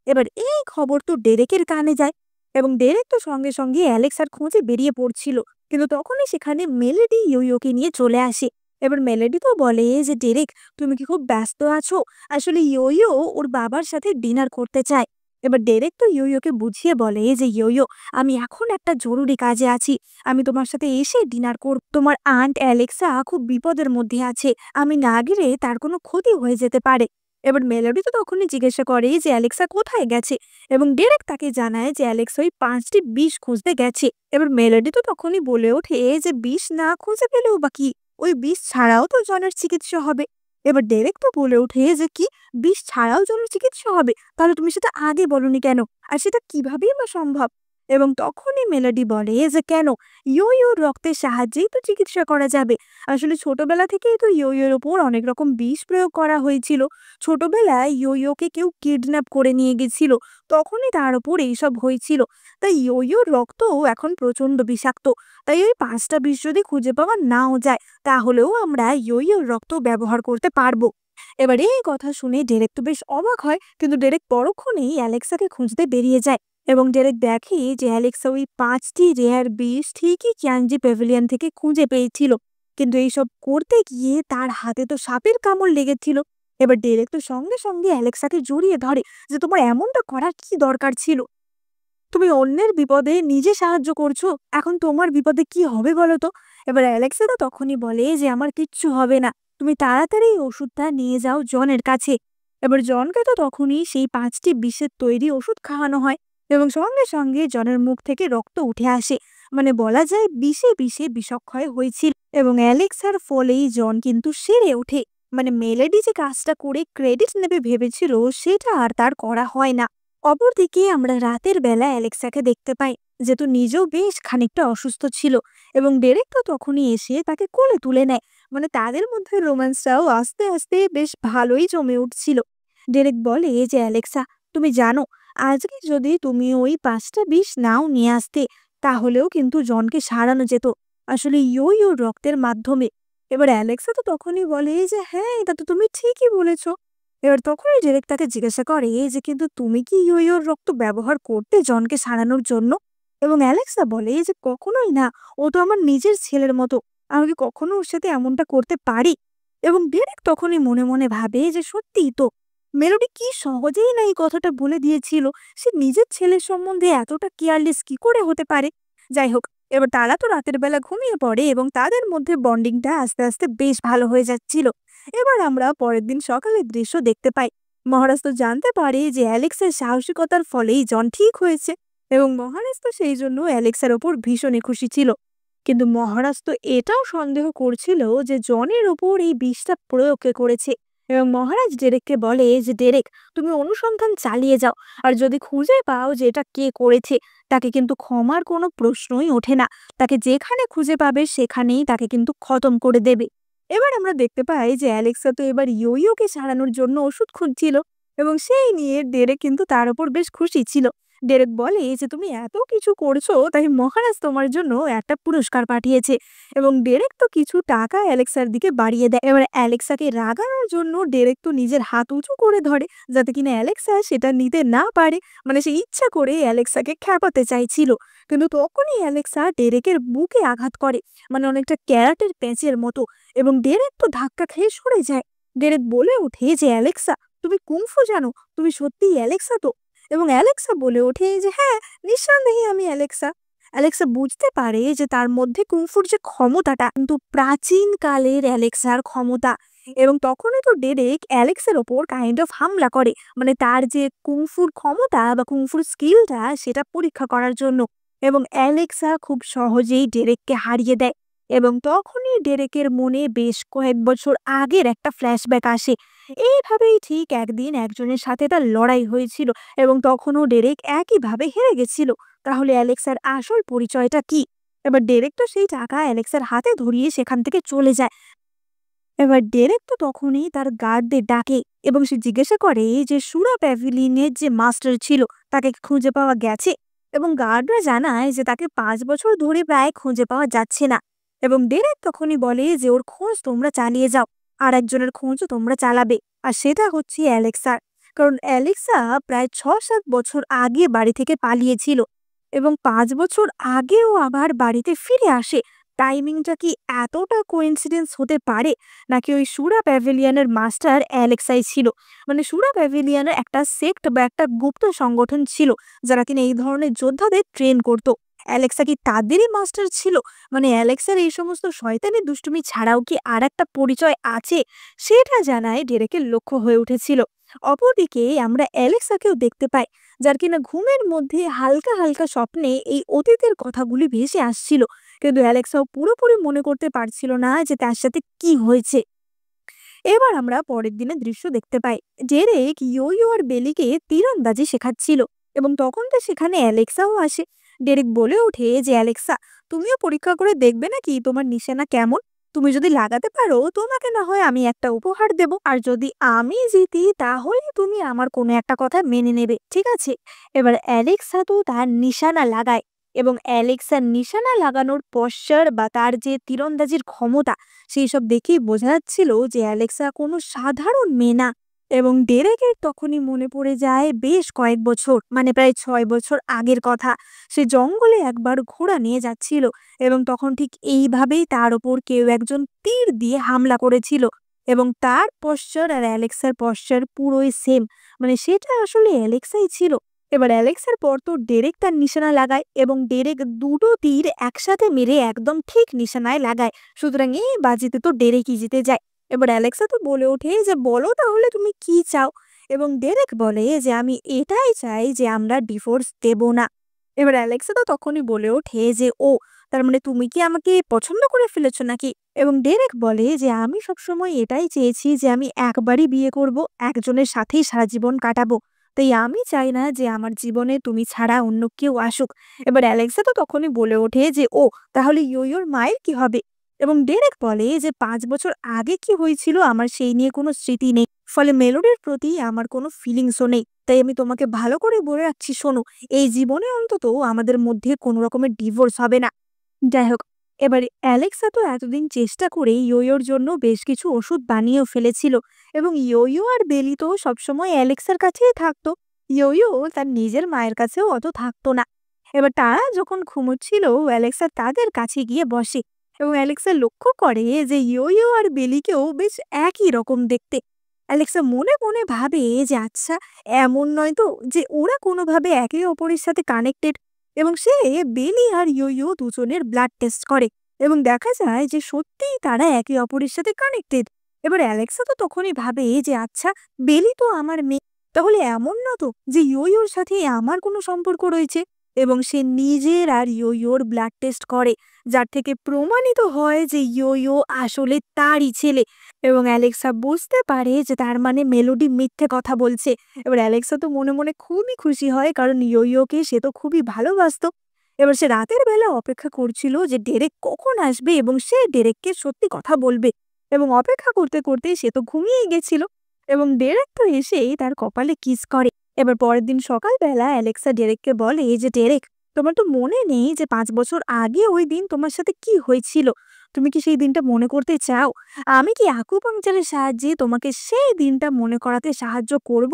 S1: এবার এই খবর তো ডেরেকের কানে যায় এবং ডেরেক তো সঙ্গে সঙ্গে অ্যালেক্সার খোঁজে বেরিয়ে পড়ছিল। কিন্তু তখনই সেখানে মেলেডি ইয়োকে নিয়ে চলে আসে। এবার মেলেডি তো বলে যে ডেরেক, তুমি কি খুব ব্যস্ত আছো? আসলে ইয়ো ওর বাবার সাথে ডিনার করতে চায়। এবার ডেরেক তো ইয়োকে বুঝিয়ে বলে যে ইয়ো, আমি এখন একটা জরুরি কাজে আছি, আমি তোমার সাথে এসে ডিনার করব। তোমার আন্ট অ্যালেক্সা খুব বিপদের মধ্যে আছে, আমি না গেলে তার কোনো ক্ষতি হয়ে যেতে পারে। এবার মেলোডি তো তখনই জিজ্ঞাসা করে যে অ্যালেক্সা কোথায় গেছে এবং ডেরেক তাকে জানায় যে অ্যালেক্স ওই ৫টি বিষ খুঁজতে গেছে। এবার মেলোডি তো তখনই বলে ওঠে যে বিষ না খুঁজে পেলেও বা কি, ওই বিষ ছাড়াও তো জনের চিকিৎসা হবে। এবার ডেরেক তো বলে ওঠে যে কি, বিষ ছাড়াও জনের চিকিৎসা হবে? তাহলে তুমি সেটা আগে বলনি কেন? আর সেটা কিভাবেই বা সম্ভব? এবং তখনই মেলোডি বলে যে কেন, ইয়োর রক্তের সাহায্যেই তো চিকিৎসা করা যাবে। আসলে ছোটবেলা থেকেই তো ইয়োর ওপর অনেক রকম বিষ প্রয়োগ করা হয়েছিল। ছোটবেলায় ইয়োকে কেউ কিডন্যাপ করে নিয়ে গেছিল, তখনই তার ওপর এইসব হয়েছিল। তাই ইয়োর রক্তও এখন প্রচন্ড বিষাক্ত। তাই ওই ৫টা বিষ যদি খুঁজে পাওয়া নাও যায় তাহলেও আমরা ইয়োর রক্ত ব্যবহার করতে পারবো। এবার এই কথা শুনে ডেরেক তো বেশ অবাক হয়, কিন্তু ডেরেক পরক্ষণেই অ্যালেক্সাকে খুঁজতে বেরিয়ে যায় এবং ডেরেক দেখে যে অ্যালেক্সা ওই ৫টি রেয়ার বিষ ঠিকই ক্যানজি প্যাভিলিয়ন থেকে খুঁজে পেয়েছিল, কিন্তু এইসব করতে গিয়ে তার হাতে তো সাপের কামড় লেগেছিল। এবার ডেরেক তো সঙ্গে সঙ্গে অ্যালেক্সাকে জড়িয়ে ধরে যে তোমার এমনটা করার কি দরকার ছিল? তুমি অন্যের বিপদে নিজে সাহায্য করছো, এখন তোমার বিপদে কি হবে বলো তো? এবার অ্যালেক্সা তো তখনই বলে যে আমার কিচ্ছু হবে না, তুমি তাড়াতাড়ি এই ওষুধটা নিয়ে যাও জনের কাছে। এবার জনকে তো তখনই সেই ৫টি বিষের তৈরি ওষুধ খাওয়ানো হয় এবং সঙ্গে সঙ্গে জনের মুখ থেকে রক্ত উঠে আসে। মানে বলা যায় বিষে বিষে বিষক্ষয় হয়েছিল এবং অ্যালেক্সার ফলেই জন কিন্তু সেরে ওঠে। মানে মেলেডি যে কাজটা করে ক্রেডিট নেবে ভেবেছিল সেটা আর তার করা হয় না। অপরদিকে আমরা রাতের বেলা অ্যালেক্সাকে দেখতে পাই, যেহেতু নিজেও বেশ খানিকটা অসুস্থ ছিল এবং ডেরেক তো তখনই এসে তাকে কোলে তুলে নেয়। মানে তাদের মধ্যে রোম্যান্সটাও আস্তে আস্তে বেশ ভালোই জমে উঠছিল। ডেরেক বলে যে অ্যালেক্সা, তুমি জানো, আজকে যদি তুমি ওই ৫টা বিষ নাও নিয়ে আসতে তাহলেও কিন্তু জনকে সারানো যেত, আসলে ইয়োর রক্তের মাধ্যমে। এবার অ্যালেক্সা তো তখনই বলে যে হ্যাঁ, এটা তো তুমি ঠিকই বলেছো। এবার তখনই ডেরেক তাকে জিজ্ঞাসা করে যে কিন্তু তুমি কি ইয়োর রক্ত ব্যবহার করতে জনকে সারানোর জন্য? এবং অ্যালেক্সা বলে যে কখনোই না, ও তো আমার নিজের ছেলের মতো, আমি কি কখনো ওর সাথে এমনটা করতে পারি? এবং ডেরেক তখনই মনে মনে ভাবে যে সত্যিই তো, মেলোডি কি সহজেই না এই কথাটা বলে দিয়েছিল। সে নিজের ছেলের সম্বন্ধে এতটা কেয়ারলেস কি করে হতে পারে? যাই হোক, এবার তারা তো রাতের বেলা ঘুমিয়ে পড়ে এবং তাদের মধ্যে বন্ডিংটা আস্তে আস্তে বেশ ভালো হয়ে যাচ্ছিল। এবার আমরা পরের দিন সকালের দৃশ্য দেখতে পাই। মহারাজ তো জানতে পারে যে অ্যালেক্সের সাহসিকতার ফলেই জন ঠিক হয়েছে এবং মহারাজ তো সেই জন্য অ্যালেক্সার ওপর ভীষণই খুশি ছিল। কিন্তু মহারাজ তো এটাও সন্দেহ করছিল যে জনের ওপর এই বিষটা প্রয়োগ কে করেছে। এবং মহারাজ ডেরেককে বলে যে ডেরেক, তুমি অনুসন্ধান চালিয়ে যাও, আর যদি খুঁজে পাও যে এটা কে করেছে তাকে কিন্তু ক্ষমার কোনো প্রশ্নই ওঠে না, তাকে যেখানে খুঁজে পাবে সেখানেই তাকে কিন্তু খতম করে দেবে। এবার আমরা দেখতে পাই যে অ্যালেক্সা তো এবার ইয়োকে সারানোর জন্য ওষুধ খুঁজছিল এবং সেই নিয়ে ডেরেক কিন্তু তার উপর বেশ খুশি ছিল। ডেরেক বলে যে তুমি এত কিছু করছো তাই মহারাজ তোমার জন্য একটা পুরস্কার পাঠিয়েছে। এবং ডেরেক তো কিছু টাকা অ্যালেক্সার দিকে বাড়িয়ে দেয়। এবার অ্যালেক্সাকে রাগানোর জন্য ডেরেক তো নিজের হাত উঁচু করে ধরে যাতে কিনা অ্যালেক্সা সেটা নিতে না পারে। মানে সে ইচ্ছা করে অ্যালেক্সাকে খেপাতে চাইছিল, কিন্তু তখনই অ্যালেক্সা ডেরেকের বুকে আঘাত করে, মানে অনেকটা ক্যারাটের প্যাঁচের মতো। এবং ডেরেক তো ধাক্কা খেয়ে সরে যায়। ডেরেক বলে ওঠে যে অ্যালেক্সা, তুমি কুংফু জানো? তুমি সত্যিই অ্যালেক্সা তো? এবং অ্যালেক্সা বলে ওঠে যে হ্যাঁ, নিঃসন্দেহে আমি অ্যালেক্সা। অ্যালেক্সা বুঝতে পারে যে তার মধ্যে কুংফুর যে ক্ষমতাটা কিন্তু প্রাচীন কালের অ্যালেক্সার ক্ষমতা। এবং তখনই তো ডেরেক অ্যালেক্সের ওপর কাইন্ড অফ হামলা করে, মানে তার যে কুংফুর ক্ষমতা বা কুংফুর স্কিলটা সেটা পরীক্ষা করার জন্য। এবং অ্যালেক্সা খুব সহজেই ডেরেককে হারিয়ে দেয়। এবং তখনই ডেরেকের মনে বেশ কয়েক বছর আগের একটা ফ্ল্যাশব্যাক আসে। এইভাবেই ঠিক একদিন একজনের সাথে তার লড়াই হয়েছিল এবং তখনও ডেরেক একইভাবে হেরে গেছিল। তাহলে অ্যালেক্সার আসল পরিচয়টা কি? এবার ডেরেক তো সেই টাকা অ্যালেক্সার হাতে ধরিয়ে সেখান থেকে চলে যায়। এবার ডেরেক তো তখনই তার গার্ডদের ডাকে এবং সে জিজ্ঞাসা করে যে সুরা প্যাভিলিয়নের যে মাস্টার ছিল তাকে কি খুঁজে পাওয়া গেছে। এবং গার্ডরা জানায় যে তাকে 5 বছর ধরে প্রায় খুঁজে পাওয়া যাচ্ছে না। এবং ডেরেক তখনই বলে যে ওর খোঁজ তোমরা চালিয়ে যাও, আর একজনের খোঁজও তোমরা চালাবে, আর সেটা হচ্ছে অ্যালেক্সার। কারণ অ্যালেক্সা প্রায় 6-7 বছর আগে বাড়ি থেকে পালিয়েছিল এবং 5 বছর আগেও আবার বাড়িতে ফিরে আসে। টাইমিংটা কি এতটা কোইন্সিডেন্স হতে পারে, নাকি ওই সুরা প্যাভিলিয়নের মাস্টার অ্যালেক্সাই ছিল? মানে সুরা প্যাভিলিয়নের একটা সেক্ট বা একটা গুপ্ত সংগঠন ছিল যারা কিনা এই ধরনের যোদ্ধাদের ট্রেন করত। অ্যালেক্সা কি তাদেরই মাস্টার ছিল? মানে অ্যালেক্সার এই সমস্ত শয়তানি দুষ্টুমি ছাড়াও কি আর একটা পরিচয় আছে? সেটা জানায় ডেরেকের লক্ষ্য হয়ে উঠেছিল। অপরদিকে আমরা অ্যালেক্সাকেও দেখতে পাই, যার কিনা ঘুমের মধ্যে হালকা হালকা স্বপ্নে এই অতীতের কথাগুলি ভেসে আসছিল, কিন্তু অ্যালেক্সাও পুরোপুরি মনে করতে পারছিল না যে তার সাথে কি হয়েছে। এবার আমরা পরের দিনের দৃশ্য দেখতে পাই। ডেরেক ইয়ো আর বেলিকে তীরন্দাজি শেখাচ্ছিল এবং তখন তো সেখানে অ্যালেক্সাও আসে। ডেরেক বলে ওঠে যে অ্যালেক্সা, তুমিও পরীক্ষা করে দেখবে নাকি তোমার নিশানা কেমন? তুমি যদি লাগাতে পারো তোমাকে না হয় আমি একটা উপহার দেব, আর যদি আমি জিতি তাহলে তুমি আমার কোনো একটা কথা মেনে নেবে, ঠিক আছে? এবার অ্যালেক্সা তো তার নিশানা লাগায় এবং অ্যালেক্সার নিশানা লাগানোর পশ্চার বা তার যে তীরন্দাজির ক্ষমতা সেই সব দেখেই বোঝা যাচ্ছিল যে অ্যালেক্সা কোনো সাধারণ মেয়ে না। এবং ডেরেকের তখনই মনে পড়ে যায় বেশ কয়েক বছর, মানে প্রায় 6 বছর আগের কথা। সে জঙ্গলে একবার ঘোড়া নিয়ে যাচ্ছিল এবং তখন ঠিক এইভাবেই তার ওপর কেউ একজন তীর দিয়ে হামলা করেছিল। এবং তার পশ্চার আর অ্যালেক্সার পশ্চার পুরোই সেম, মানে সেটা আসলে অ্যালেক্সাই ছিল। এবার অ্যালেক্সার পর তো ডেরেক তার নিশানা লাগায় এবং ডেরেক দুটো তীর একসাথে মেরে একদম ঠিক নিশানায় লাগায়। সুতরাং এই বাজিতে তো ডেরেকই জিতে যায়। এবার অ্যালেক্সা তো বলে ওঠে যে বলো তাহলে তুমি কি চাও? এবং ডেরেক বলে যে আমি এটাই চাই যে আমরা ডিভোর্স দেব না। এবার অ্যালেক্সা তো তখনই বলে ওঠে যে ও, তার মানে তুমি কি আমাকে পছন্দ করে ফেলেছো নাকি? এবং ডেরেক বলে যে আমি সবসময় এটাই চেয়েছি যে আমি একবারই বিয়ে করব, একজনের সাথেই সারা জীবন কাটাবো। তাই আমি চাই না যে আমার জীবনে তুমি ছাড়া অন্য কেউ আসুক। এবার অ্যালেক্সা তো তখনই বলে ওঠে যে ও, তাহলে ইয়োর মায়ের কি হবে? এবং ডেরেক বলে যে 5 বছর আগে কি হয়েছিল আমার সেই নিয়ে কোনো স্মৃতি নেই, ফলে মেলোডির প্রতি আমার কোনো ফিলিংসও নেই। তাই আমি তোমাকে ভালো করে বলে রাখছি, শোনো, এই জীবনে অন্তত আমাদের মধ্যে কোনো রকমের ডিভোর্স হবে না। যাই হোক, এবার অ্যালেক্সা তো এতদিন চেষ্টা করে ইয়োর জন্য বেশ কিছু ওষুধ বানিয়েও ফেলেছিল এবং ইয়ো আর বেলি তো সবসময় অ্যালেক্সার কাছেই থাকতো। ইয়ো তার নিজের মায়ের কাছেও অত থাকতো না। এবার তারা যখন ঘুমোচ্ছিল অ্যালেক্সা তাদের কাছে গিয়ে বসে এবং অ্যালেক্সা লক্ষ্য করে যে ইয়ো আর বেলিকেও বেশ একই রকম দেখতে। অ্যালেক্সা মনে মনে ভাবে যে আচ্ছা, এমন নয় তো যে ওরা কোনোভাবে একে অপরের সাথে কানেক্টেড। এবং সে বেলি আর ইয়ো দুজনের ব্লাড টেস্ট করে এবং দেখা যায় যে সত্যিই তারা একে অপরের সাথে কানেক্টেড। এবার অ্যালেক্সা তো তখনই ভাবে যে আচ্ছা, বেলি তো আমার মেয়ে, তাহলে এমন না তো যে ইয়োর সাথে আমার কোনো সম্পর্ক রয়েছে। এবং সে নিজের আর ইয়োর ব্লাড টেস্ট করে, যার থেকে প্রমাণিত হয় যে ইয়ো আসলে তারই ছেলে। এবং অ্যালেক্সা বুঝতে পারে যে তার মানে মেলোডি মিথ্যে কথা বলছে। এবার অ্যালেক্সা তো মনে মনে খুবই খুশি হয়, কারণ ইয়োকে সে তো খুবই ভালোবাসতো। এবার সে রাতের বেলা অপেক্ষা করছিল যে ডেরেক কখন আসবে এবং সে ডেরেককে সত্যি কথা বলবে। এবং অপেক্ষা করতে করতে সে তো ঘুমিয়েই গেছিল এবং ডেরেক তো এসেই তার কপালে কিস করে এবার পরের দিন সকালবেলা অ্যালেক্সা ডেরেককে বলে যে, "ডেরেক, তোমার তো মনে নেই যে ৫ বছর আগে ওই দিন তোমার সাথে কি হয়েছিল? তুমি কি সেই দিনটা মনে করতে চাও? আমি কি আকুপাংচারের সাহায্যে তোমাকে সেই দিনটা মনে করাতে সাহায্য করব?"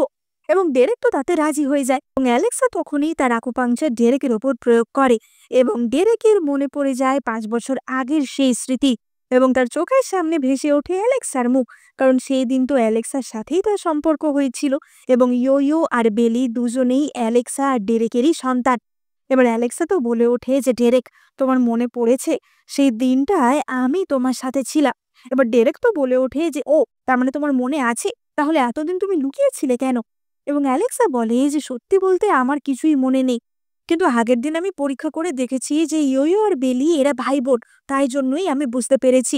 S1: এবং ডেরেক তো তাতে রাজি হয়ে যায় এবং অ্যালেক্সা তখনই তার আকুপাংচার ডেরেকের ওপর প্রয়োগ করে এবং ডেরেকের মনে পড়ে যায় ৫ বছর আগের সেই স্মৃতি এবং তার চোখের সামনে ভেসে ওঠে অ্যালেক্সার মুখ। কারণ সেই দিন তো অ্যালেক্সার সাথেই তার সম্পর্ক হয়েছিল এবং ইয়ো আর বেলি দুজনেই অ্যালেক্সা আর ডেরেকেরই সন্তান। এবার অ্যালেক্সা তো বলে ওঠে যে, "ডেরেক, তোমার মনে পড়েছে সেই দিনটায় আমি তোমার সাথে ছিলাম?" এবার ডেরেক তো বলে ওঠে যে, "ও, তার মানে তোমার মনে আছে? তাহলে এতদিন তুমি লুকিয়েছিলে কেন?" এবং অ্যালেক্সা বলে যে, "সত্যি বলতে আমার কিছুই মনে নেই। কিন্তু আগের দিন আমি পরীক্ষা করে দেখেছি যে ইয়ো আর বেলি এরা ভাই বোন, তাই জন্যই আমি বুঝতে পেরেছি।"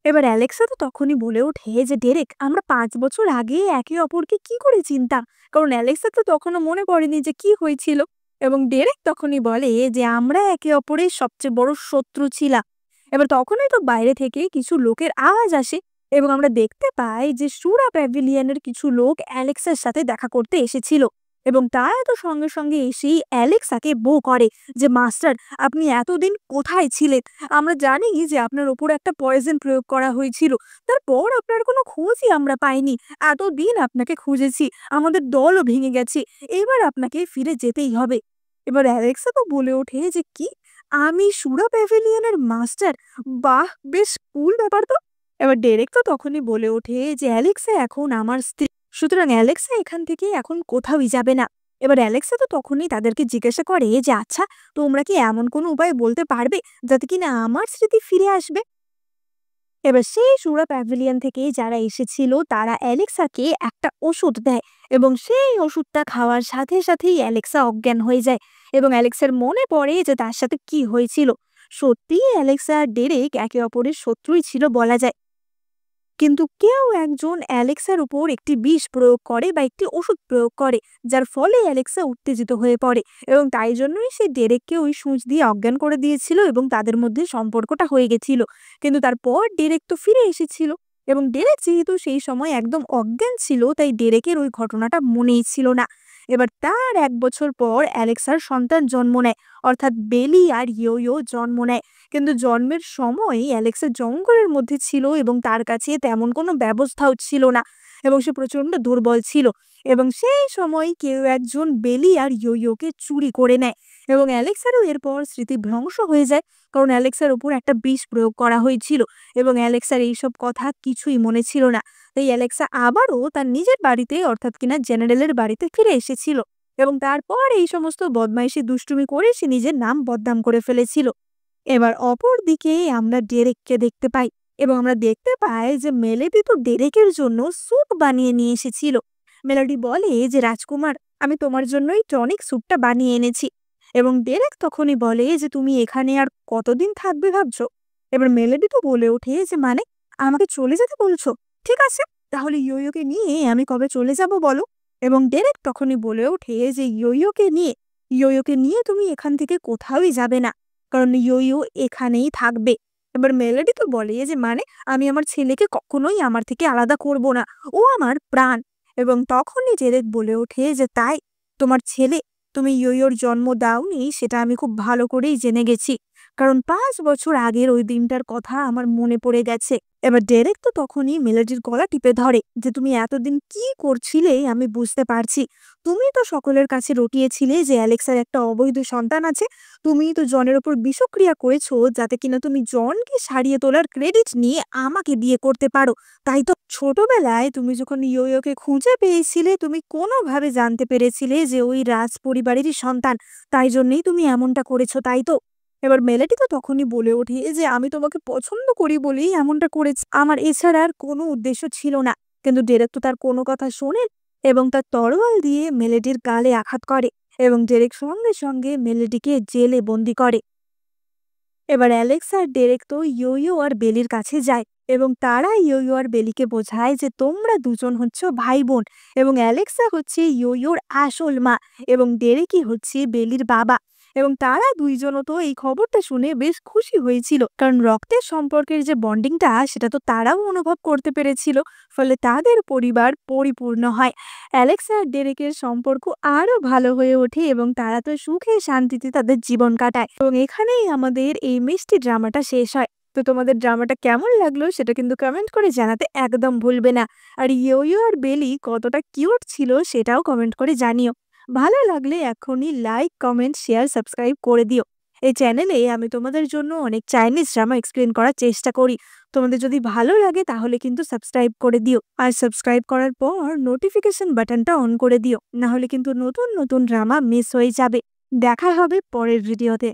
S1: এবার অ্যালেক্সা তো তখনই বলে ওঠে যে, "ডেরেক, আমরা ৫ বছর আগে একে অপরকে কি করে চিনতাম?" কারণ অ্যালেক্সা তো তখনও মনে পড়েনি যে কি হয়েছিল। এবং ডেরেক তখনই বলে যে, "আমরা একে অপরের সবচেয়ে বড় শত্রু ছিলাম।" এবার তখনই তো বাইরে থেকে কিছু লোকের আওয়াজ আসে এবং আমরা দেখতে পাই যে সুরা প্যাভিলিয়নের কিছু লোক অ্যালেক্সার সাথে দেখা করতে এসেছিল এবং তারা তো সঙ্গে সঙ্গে এসেই অ্যালেক্সাকে বো করে যে, "মাস্টার, আপনি এতদিন কোথায় ছিলেন? আমরা জানি যে আপনার উপর একটা পয়জন প্রয়োগ করা হয়েছিল। তারপর আপনার কোনো খোঁজই আমরা পাইনি। এতদিন আপনাকে খুঁজেছি। আমাদের দলও ভেঙে গেছে। এবার আপনাকে ফিরে যেতেই হবে।" এবার অ্যালেক্সা তো বলে ওঠে যে, "কি? আমি সুরা প্যাভিলিয়নের মাস্টার? বাহ! বেশ কুল ব্যাপার তো।" এবার ডেরেক তো তখনই বলে ওঠে যে, "অ্যালেক্সা এখন আমার স্ত্রী। সুতরাং অ্যালেক্সা এখান থেকে এখন কোথাওই যাবে না।" এবার অ্যালেক্সা তো তখনই তাদেরকে জিজ্ঞাসা করে যে, "আচ্ছা, তোমরা কি এমন কোনো উপায় বলতে পারবে যাতে কিনা আমার স্মৃতি ফিরে আসবে?" এবার সেই সুরা প্যাভিলিয়ন থেকে যারা এসেছিল তারা অ্যালেক্সাকে একটা ওষুধ দেয় এবং সেই ওষুধটা খাওয়ার সাথে সাথেই অ্যালেক্সা অজ্ঞান হয়ে যায় এবং অ্যালেক্সার মনে পড়ে যে তার সাথে কি হয়েছিল। সত্যিই অ্যালেক্সা আর ডেরেক একে অপরের শত্রুই ছিল বলা যায়। কিন্তু কেউ একজন অ্যালেক্সার উপর একটি বিষ প্রয়োগ করে বা একটি ওষুধ প্রয়োগ করে, যার ফলে অ্যালেক্সা উত্তেজিত হয়ে পড়ে এবং তাই জন্যই সে ডেরেককে ওই সূঁচ দিয়ে অজ্ঞান করে দিয়েছিল এবং তাদের মধ্যে সম্পর্কটা হয়ে গেছিল। কিন্তু তারপর ডেরেক তো ফিরে এসেছিল এবং ডেরেক যেহেতু সেই সময় একদম অজ্ঞান ছিল, তাই ডেরেকের ওই ঘটনাটা মনেই ছিল না। এবার তার ১ বছর পর অ্যালেক্সার সন্তান জন্ম নেয়, অর্থাৎ বেলি আর ইয়ো জন্ম নেয়। কিন্তু জন্মের সময় অ্যালেক্সা জঙ্গলের মধ্যে ছিল এবং তার কাছে তেমন কোনো ব্যবস্থাও ছিল না এবং সে প্রচন্ড দুর্বল ছিল এবং সেই সময় কেউ একজন বেলি আর ইয়োকে চুরি করে নেয় এবং অ্যালেক্সারও এরপর স্মৃতি ভ্রংশ হয়ে যায়, কারণ অ্যালেক্সার উপর একটা বিষ প্রয়োগ করা হয়েছিল এবং অ্যালেক্সার এইসব কথা কিছুই মনে ছিল না। তাই অ্যালেক্সা আবারও তার নিজের বাড়িতে, অর্থাৎ কিনা জেনারেলের বাড়িতে ফিরে এসেছিল এবং তারপর এই সমস্ত বদমাইশি দুষ্টুমি করে সে নিজের নাম বদনাম করে ফেলেছিল। এবার অপরদিকে আমরা ডেরেককে দেখতে পাই এবং আমরা দেখতে পাই যে মেলেডি তো ডেরেকের জন্য স্যুপ বানিয়ে নিয়ে এসেছিল। মেলোডি বলে যে, "রাজকুমার, আমি তোমার জন্যই টনিক স্যুপটা বানিয়ে এনেছি।" এবং ডেরেক তখনই বলে যে, "তুমি এখানে আর কতদিন থাকবে ভাবছো?" এবার মেলেডি তো বলে ওঠে যে, "মানে, আমাকে চলে যেতে বলছো? ঠিক আছে, তাহলে ইয়োকে নিয়ে আমি কবে চলে যাব বলো?" এবং ডেরেক তখনই বলে ওঠে যে, ইয়োকে নিয়ে তুমি এখান থেকে কোথাওই যাবে না, কারণ ইয়ো এখানেই থাকবে।" এবার মেলোডি তো বলে যে, "মানে, আমি আমার ছেলেকে কখনোই আমার থেকে আলাদা করব না। ও আমার প্রাণ।" এবং তখনই জেরেক বলে ওঠে যে, "তাই? তোমার ছেলে? তুমি ইয়োর জন্ম দাওনি সেটা আমি খুব ভালো করেই জেনে গেছি। কারণ ৫ বছর আগের ওই দিনটার কথা আমার মনে পড়ে গেছে।" এবার ডেরেক তো তখনই মেলোডির গলা টিপে ধরে যে, "তুমি এতদিন কি করছিলে আমি বুঝতে পারছি। তুমি তো সকলের কাছে রটিয়েছিলে যে অ্যালেক্সার একটা অবৈধ সন্তান আছে। তুমিই তো জনের উপর বিষক্রিয়া করেছো যাতে কিনা তুমি জনকে সারিয়ে তোলার ক্রেডিট নিয়ে আমাকে বিয়ে করতে পারো। তাই তো ছোটবেলায় তুমি যখন ইয়োকে খুঁজে পেয়েছিলে, তুমি কোনোভাবে জানতে পেরেছিলে যে ওই রাজ পরিবারেরই সন্তান। তাই জন্যই তুমি এমনটা করেছো, তাই তো?" এবার মেলেডি তো তখনই বলে ওঠে যে, "আমি তোমাকে পছন্দ করি বলেই এমনটা করেছি। আমার এছাড়া আর কোনো উদ্দেশ্য ছিল না।" কিন্তু ডেরেক তো তার কোনো কথা শোনে এবং তার তরোয়াল দিয়ে মেলেডির গালে আঘাত করে এবং ডেরেক সঙ্গে সঙ্গে মেলেডিকে জেলে বন্দি করে। এবার অ্যালেক্স আর ডেরেক তো ইয়ো আর বেলির কাছে যায় এবং তারা ইয়ো আর বেলিকে বোঝায় যে তোমরা দুজন হচ্ছে ভাই বোন এবং অ্যালেক্সা হচ্ছে ইয়োর আসল মা এবং ডেরেকই হচ্ছে বেলির বাবা। এবং তারা দুইজনও তো এই খবরটা শুনে বেশ খুশি হয়েছিল, কারণ রক্তের সম্পর্কের যে বন্ডিংটা সেটা তো তারাও অনুভব করতে পেরেছিল। ফলে তাদের পরিবার পরিপূর্ণ হয়। অ্যালেক্স আর ডেরেকের সম্পর্ক আরো ভালো হয়ে ওঠে এবং তারা তো সুখে শান্তিতে তাদের জীবন কাটায়। এবং এখানেই আমাদের এই মিষ্টি ড্রামাটা শেষ হয়। তো তোমাদের ড্রামাটা কেমন লাগলো সেটা কিন্তু কমেন্ট করে জানাতে একদম ভুলবে না। আর ইয়ো ইয়ো আর বেলি কতটা কিউট ছিল সেটাও কমেন্ট করে জানিও। ভালো লাগলে এখনই লাইক, কমেন্ট, শেয়ার, সাবস্ক্রাইব করে দিও। এই চ্যানেলে আমি তোমাদের জন্য অনেক চাইনিজ ড্রামা এক্সপ্লেন করার চেষ্টা করি। তোমাদের যদি ভালো লাগে তাহলে কিন্তু সাবস্ক্রাইব করে দিও। আর সাবস্ক্রাইব করার পর নোটিফিকেশন বাটনটা অন করে দিও, না হলে কিন্তু নতুন নতুন ড্রামা মিস হয়ে যাবে। দেখা হবে পরের ভিডিওতে।